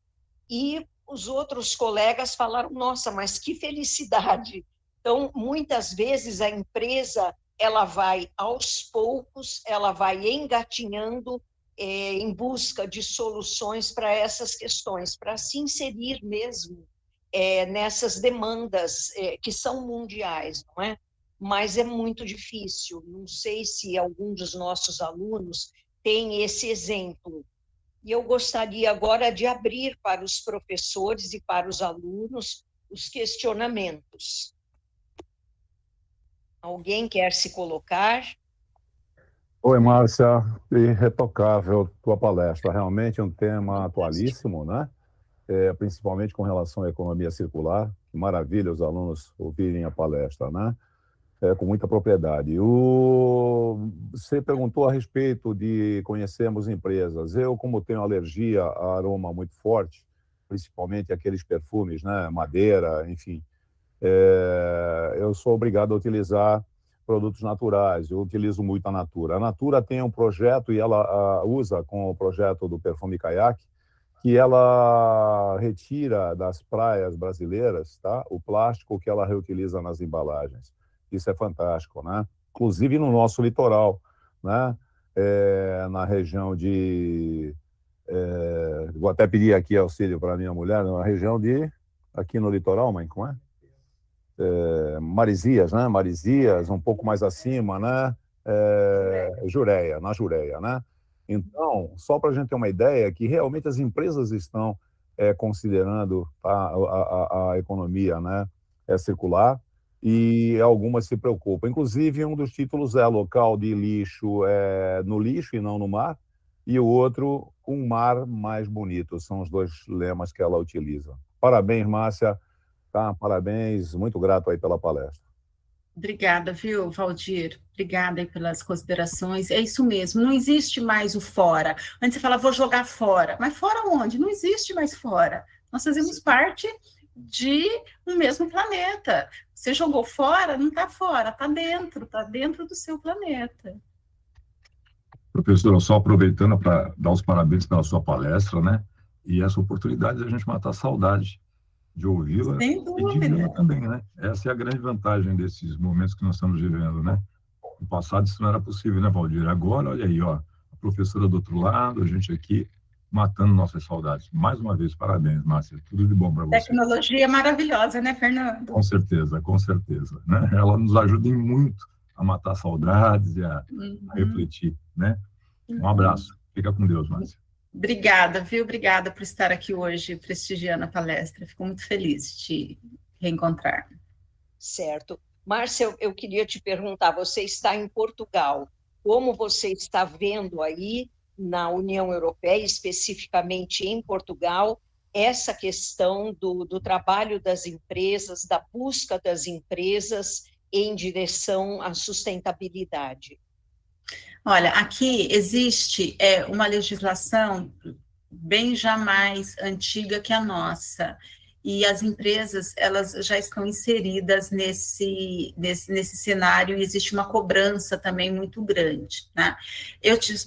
Speaker 1: E os outros colegas falaram, nossa, mas que felicidade. Então, muitas vezes a empresa ela vai aos poucos, ela vai engatinhando em busca de soluções para essas questões, para se inserir mesmo nessas demandas que são mundiais, não é? Mas é muito difícil. Não sei se algum dos nossos alunos tem esse exemplo. E eu gostaria agora de abrir para os professores e para os alunos os questionamentos. Alguém quer se colocar?
Speaker 4: Oi, Márcia, irretocável tua palestra, realmente um tema atualíssimo, né? Principalmente com relação à economia circular. Que maravilha os alunos ouvirem a palestra, né? Com muita propriedade. Você perguntou a respeito de conhecermos empresas. Eu, como tenho alergia a aroma muito forte, principalmente aqueles perfumes, né, madeira, enfim, eu sou obrigado a utilizar produtos naturais. Eu utilizo muito a Natura. A Natura tem um projeto, e ela usa com o projeto do perfume Caiaque, que ela retira das praias brasileiras, tá, o plástico que ela reutiliza nas embalagens. Isso é fantástico, né? Inclusive no nosso litoral, né? Na região de... vou até pedir aqui auxílio para a minha mulher, na região de... Aqui no litoral, mãe, como é? Marizias, né? Marizias, um pouco mais acima, né? Jureia, na Jureia, né? Então, só para a gente ter uma ideia, que realmente as empresas estão considerando a economia, né? Circular, e algumas se preocupam. Inclusive, um dos títulos é local de lixo no lixo e não no mar, e o outro, um mar mais bonito. São os dois lemas que ela utiliza. Parabéns, Márcia. Tá? Parabéns, muito grato aí pela palestra.
Speaker 2: Obrigada, viu, Valdir? Obrigada aí pelas considerações. É isso mesmo, não existe mais o fora. Antes você fala, vou jogar fora. Mas fora onde? Não existe mais fora. Nós fazemos parte de um mesmo planeta. Você jogou fora, não está fora, está dentro do seu planeta.
Speaker 5: Professora, só aproveitando para dar os parabéns pela sua palestra, né? E essa oportunidade de a gente matar a saudade de ouvi-la e de vê-la também, né? Essa é a grande vantagem desses momentos que nós estamos vivendo, né? No passado isso não era possível, né, Valdir? Agora, olha aí, ó, a professora do outro lado, a gente aqui matando nossas saudades. Mais uma vez, parabéns, Márcia. Tudo de bom para você.
Speaker 2: Tecnologia maravilhosa, né, Fernando?
Speaker 5: Com certeza, né? Ela nos ajuda em muito a matar saudades e a refletir, né? Um abraço. Fica com Deus, Márcia.
Speaker 2: Obrigada, viu? Obrigada por estar aqui hoje prestigiando a palestra. Fico muito feliz de te reencontrar.
Speaker 1: Certo. Márcia, eu queria te perguntar, você está em Portugal, como você está vendo aí na União Europeia, especificamente em Portugal, essa questão do trabalho das empresas, da busca das empresas em direção à sustentabilidade?
Speaker 2: Olha, aqui existe uma legislação bem já mais antiga que a nossa. E as empresas, elas já estão inseridas nesse cenário, e existe uma cobrança também muito grande, né?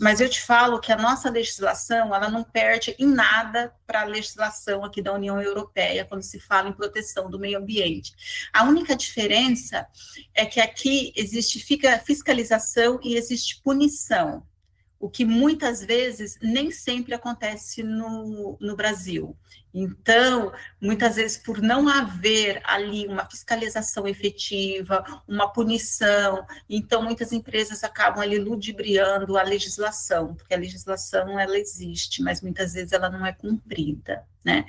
Speaker 2: Mas eu te falo que a nossa legislação, ela não perde em nada para a legislação aqui da União Europeia, quando se fala em proteção do meio ambiente. A única diferença é que aqui existe fiscalização e existe punição, o que muitas vezes nem sempre acontece no Brasil. Então, muitas vezes, por não haver ali uma fiscalização efetiva, uma punição, então muitas empresas acabam ali ludibriando a legislação, porque a legislação, ela existe, mas muitas vezes ela não é cumprida, né?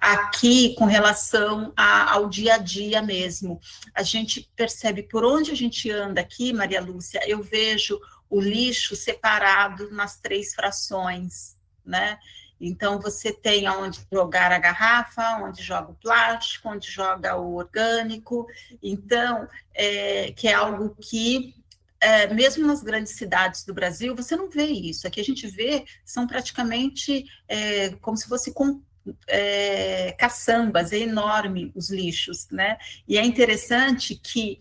Speaker 2: Aqui, com relação ao dia a dia mesmo, a gente percebe por onde a gente anda aqui, Maria Lúcia, eu vejo o lixo separado nas 3 frações, né? Então, você tem onde jogar a garrafa, onde joga o plástico, onde joga o orgânico. Então, que é algo que, mesmo nas grandes cidades do Brasil, você não vê isso. Aqui a gente vê, são praticamente como se fosse caçambas, é enorme os lixos, né? E é interessante que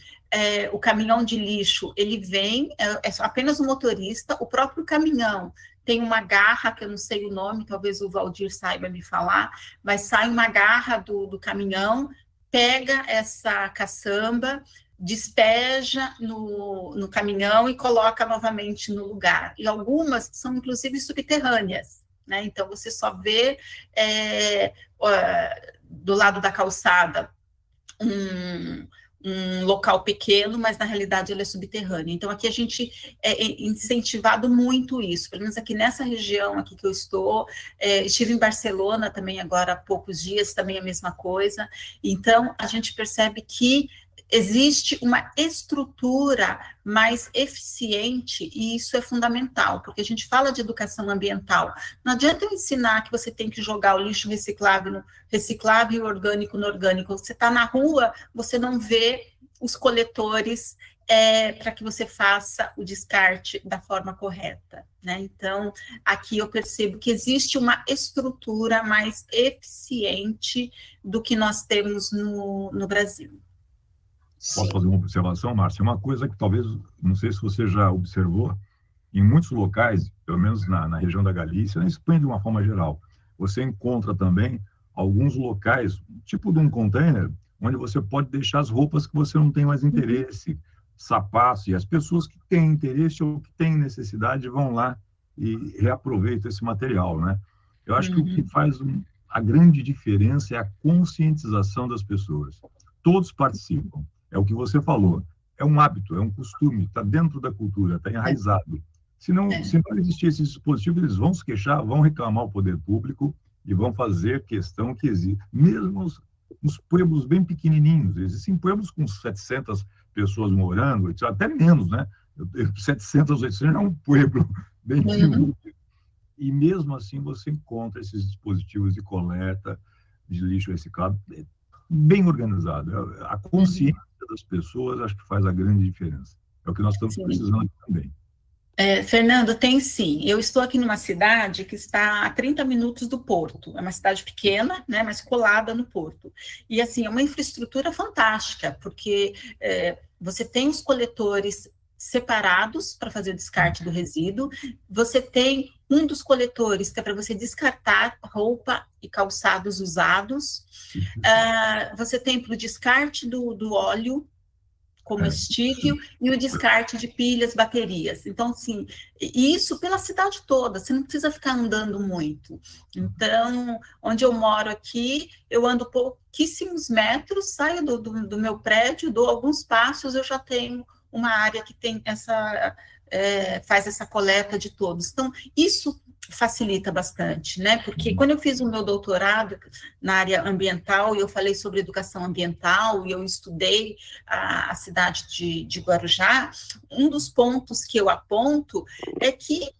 Speaker 2: o caminhão de lixo, ele vem, é apenas o motorista, o próprio caminhão tem uma garra, que eu não sei o nome, talvez o Valdir saiba me falar, mas sai uma garra do caminhão, pega essa caçamba, despeja no caminhão e coloca novamente no lugar. E algumas são, inclusive, subterrâneas, né? Então, você só vê do lado da calçada um local pequeno, mas na realidade ele é subterrâneo. Então aqui a gente incentivado muito isso, pelo menos aqui nessa região aqui que eu estou, estive em Barcelona também agora há poucos dias, também a mesma coisa. Então a gente percebe que existe uma estrutura mais eficiente, e isso é fundamental, porque a gente fala de educação ambiental. Não adianta eu ensinar que você tem que jogar o lixo reciclável no reciclável e o orgânico no orgânico. Você está na rua, você não vê os coletores para que você faça o descarte da forma correta, né? Então, aqui eu percebo que existe uma estrutura mais eficiente do que nós temos no Brasil.
Speaker 5: Posso fazer uma observação, Márcia? Uma coisa que talvez, não sei se você já observou, em muitos locais, pelo menos na região da Galícia, na Espanha de uma forma geral, você encontra também alguns locais, tipo de um container, onde você pode deixar as roupas que você não tem mais interesse, sapatos, e as pessoas que têm interesse ou que têm necessidade vão lá e reaproveitam esse material, né? Eu acho que o que faz a grande diferença é a conscientização das pessoas. Todos participam. É o que você falou, é um hábito, é um costume, está dentro da cultura, está enraizado. Se não existir esse dispositivo, eles vão se queixar, vão reclamar ao poder público e vão fazer questão que existe. Mesmo nos pueblos bem pequenininhos, existem pueblos com 700 pessoas morando, até menos, né? 700, 800 é um pueblo bem pequeno. E mesmo assim você encontra esses dispositivos de coleta de lixo reciclado bem organizado. A consciência das pessoas acho que faz a grande diferença. É o que nós estamos precisando também.
Speaker 2: Fernando, tem sim. Eu estou aqui numa cidade que está a 30 minutos do porto. É uma cidade pequena, né, mas colada no porto. E, assim, é uma infraestrutura fantástica, porque você tem os coletores separados para fazer o descarte do resíduo, você tem um dos coletores que é para você descartar roupa e calçados usados, você tem para o descarte do óleo comestível e o descarte de pilhas, baterias. Então, assim, isso pela cidade toda, você não precisa ficar andando muito. Então, onde eu moro aqui, eu ando pouquíssimos metros, saio do meu prédio, dou alguns passos, eu já tenho uma área que tem faz essa coleta de todos. Então, isso facilita bastante, né? Porque quando eu fiz o meu doutorado na área ambiental, e eu falei sobre educação ambiental, e eu estudei a cidade de Guarujá, um dos pontos que eu aponto é que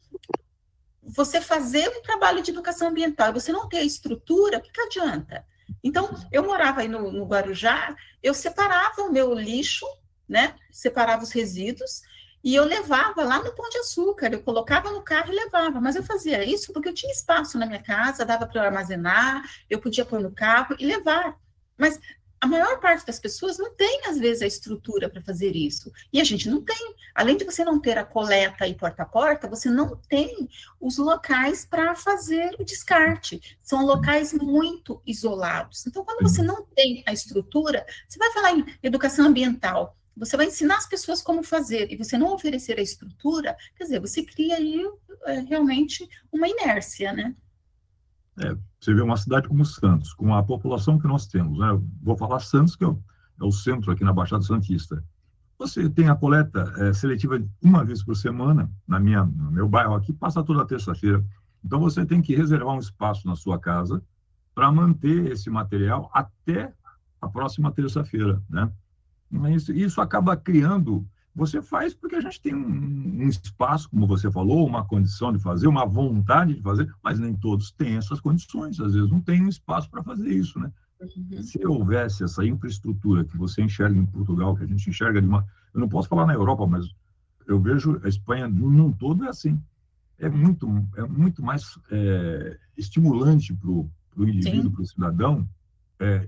Speaker 2: você fazer um trabalho de educação ambiental, você não ter a estrutura, o que adianta? Então, eu morava aí no Guarujá, eu separava o meu lixo, né? Separava os resíduos, E eu levava lá no Pão de Açúcar, eu colocava no carro e levava, mas eu fazia isso porque eu tinha espaço na minha casa, dava para eu armazenar, eu podia pôr no carro e levar. Mas a maior parte das pessoas não tem, às vezes, a estrutura para fazer isso. E a gente não tem. Além de você não ter a coleta e porta a porta, você não tem os locais para fazer o descarte. São locais muito isolados. Então, quando você não tem a estrutura, você vai falar em educação ambiental, você vai ensinar as pessoas como fazer, e você não oferecer a estrutura, quer dizer, você cria aí realmente uma inércia, né?
Speaker 5: Você vê uma cidade como Santos, com a população que nós temos, né? Vou falar Santos, que é o centro aqui na Baixada Santista. Você tem a coleta seletiva uma vez por semana, no meu bairro aqui, passa toda terça-feira. Então, você tem que reservar um espaço na sua casa para manter esse material até a próxima terça-feira, né? Isso acaba criando... Você faz porque a gente tem um espaço, como você falou, uma condição de fazer, uma vontade de fazer, mas nem todos têm essas condições. Às vezes não tem um espaço para fazer isso, né? Uhum. Se houvesse essa infraestrutura que você enxerga em Portugal, que a gente enxerga de uma... Eu não posso falar na Europa, mas eu vejo a Espanha num todo é assim. É muito mais estimulante para o indivíduo, para o cidadão,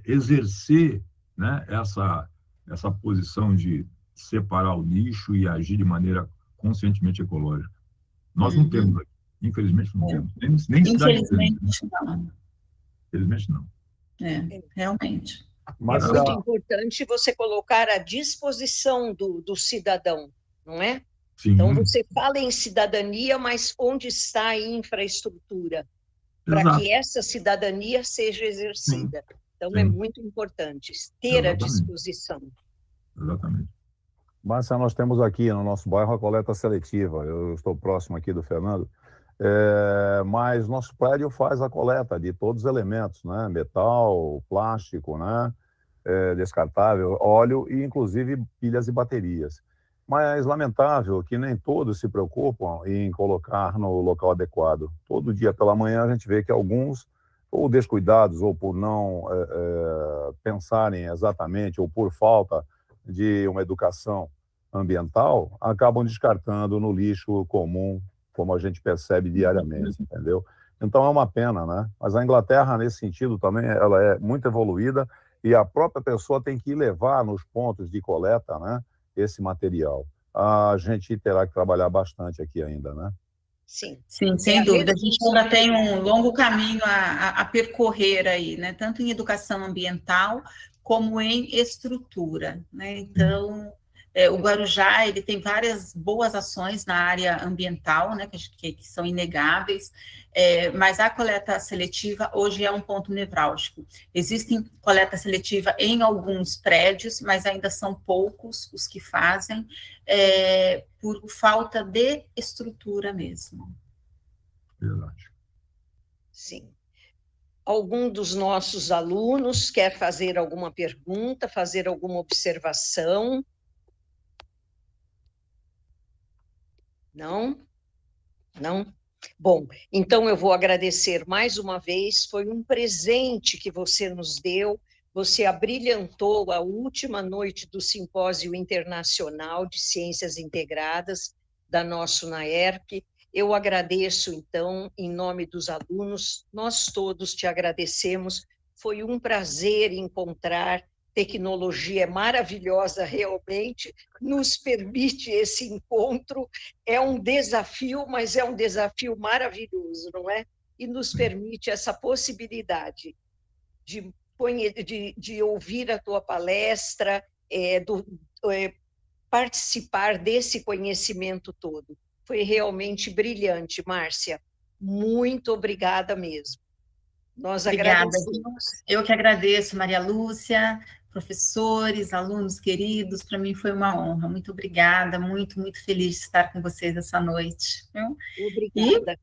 Speaker 5: exercer, né, essa posição de separar o lixo e agir de maneira conscientemente ecológica. Nós não temos aqui. Infelizmente não temos. Nem
Speaker 2: infelizmente não.
Speaker 5: Infelizmente não.
Speaker 2: Realmente.
Speaker 1: Mas é muito importante você colocar à disposição do cidadão, não é? Sim. Então, você fala em cidadania, mas onde está a infraestrutura? Para que essa cidadania seja exercida. Sim. Então, é muito importante ter à disposição.
Speaker 5: Exatamente.
Speaker 4: Márcia, nós temos aqui no nosso bairro a coleta seletiva. Eu estou próximo aqui do Fernando, mas nosso prédio faz a coleta de todos os elementos, né? Metal, plástico, né? Descartável, óleo e inclusive pilhas e baterias. Mas lamentável que nem todos se preocupam em colocar no local adequado. Todo dia pela manhã a gente vê que alguns, ou descuidados, ou por não pensarem exatamente, ou por falta de uma educação ambiental, acabam descartando no lixo comum, como a gente percebe diariamente, entendeu? Então é uma pena, né? Mas a Inglaterra, nesse sentido, também ela é muito evoluída e a própria pessoa tem que levar nos pontos de coleta, né, esse material. A gente terá que trabalhar bastante aqui ainda, né?
Speaker 2: Sim, sem dúvida. A gente ainda tem um longo caminho a percorrer aí, né? Tanto em educação ambiental como em estrutura, né? Então, o Guarujá, ele tem várias boas ações na área ambiental, né? Que são inegáveis, mas a coleta seletiva hoje é um ponto nevrálgico. Existem coleta seletiva em alguns prédios, mas ainda são poucos os que fazem, por falta de estrutura mesmo.
Speaker 5: Verdade.
Speaker 1: Sim. Algum dos nossos alunos quer fazer alguma pergunta, fazer alguma observação? Não? Não? Bom, então eu vou agradecer mais uma vez, foi um presente que você nos deu, você abrilhantou a última noite do Simpósio Internacional de Ciências Integradas da nosso NAERP. Eu agradeço, então, em nome dos alunos, nós todos te agradecemos, foi um prazer encontrar, tecnologia é maravilhosa realmente, nos permite esse encontro, é um desafio, mas é um desafio maravilhoso, não é? E nos permite essa possibilidade de ouvir a tua palestra, participar desse conhecimento todo. Foi realmente brilhante, Márcia. Muito obrigada mesmo. Nós agradecemos.
Speaker 2: Eu que agradeço, Maria Lúcia, professores, alunos queridos, para mim foi uma honra. Muito obrigada, muito, muito feliz de estar com vocês essa noite.
Speaker 1: Obrigada.
Speaker 2: E,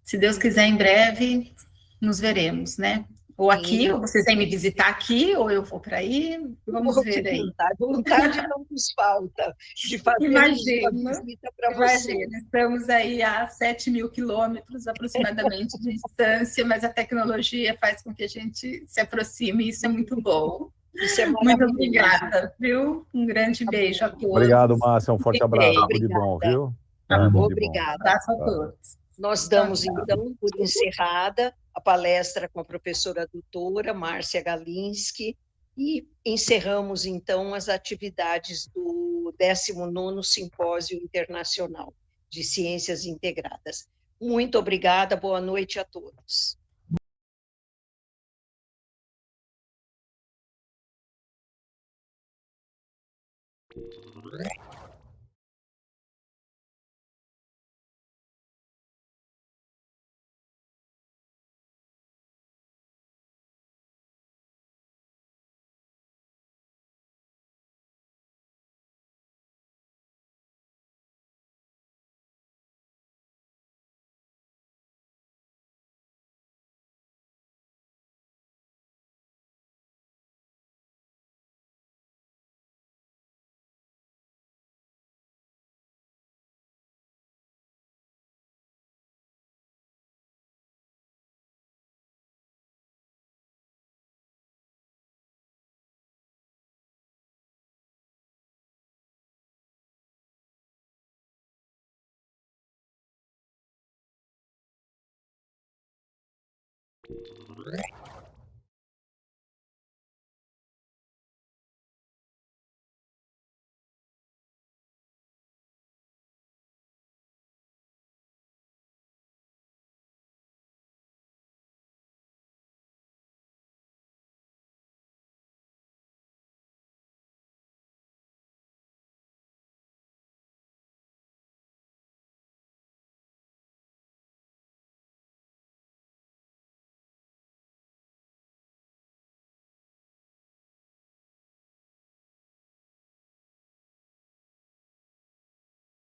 Speaker 2: se Deus quiser, em breve nos veremos, né? Ou aqui, ou vocês vêm me visitar aqui, ou eu vou para aí, vamos ver aí.
Speaker 1: Vontade não nos falta de fazer uma visita para você.
Speaker 2: Estamos aí a 7.000 quilômetros aproximadamente de distância, mas a tecnologia faz com que a gente se aproxime, e isso é muito bom.
Speaker 1: Isso é
Speaker 2: Muito
Speaker 1: maravilhoso.
Speaker 2: obrigada, viu? Um grande beijo a todos.
Speaker 4: Obrigado, Márcia. Um forte abraço. Tudo de bom,
Speaker 1: Obrigada.
Speaker 4: viu?
Speaker 2: Tá bom.
Speaker 1: Obrigada.
Speaker 2: Abraço a todos.
Speaker 1: Nós damos, então, por encerrada a palestra com a professora doutora Márcia Galinski e encerramos, então, as atividades do 19º Simpósio Internacional de Ciências Integradas. Muito obrigada, boa noite a todos.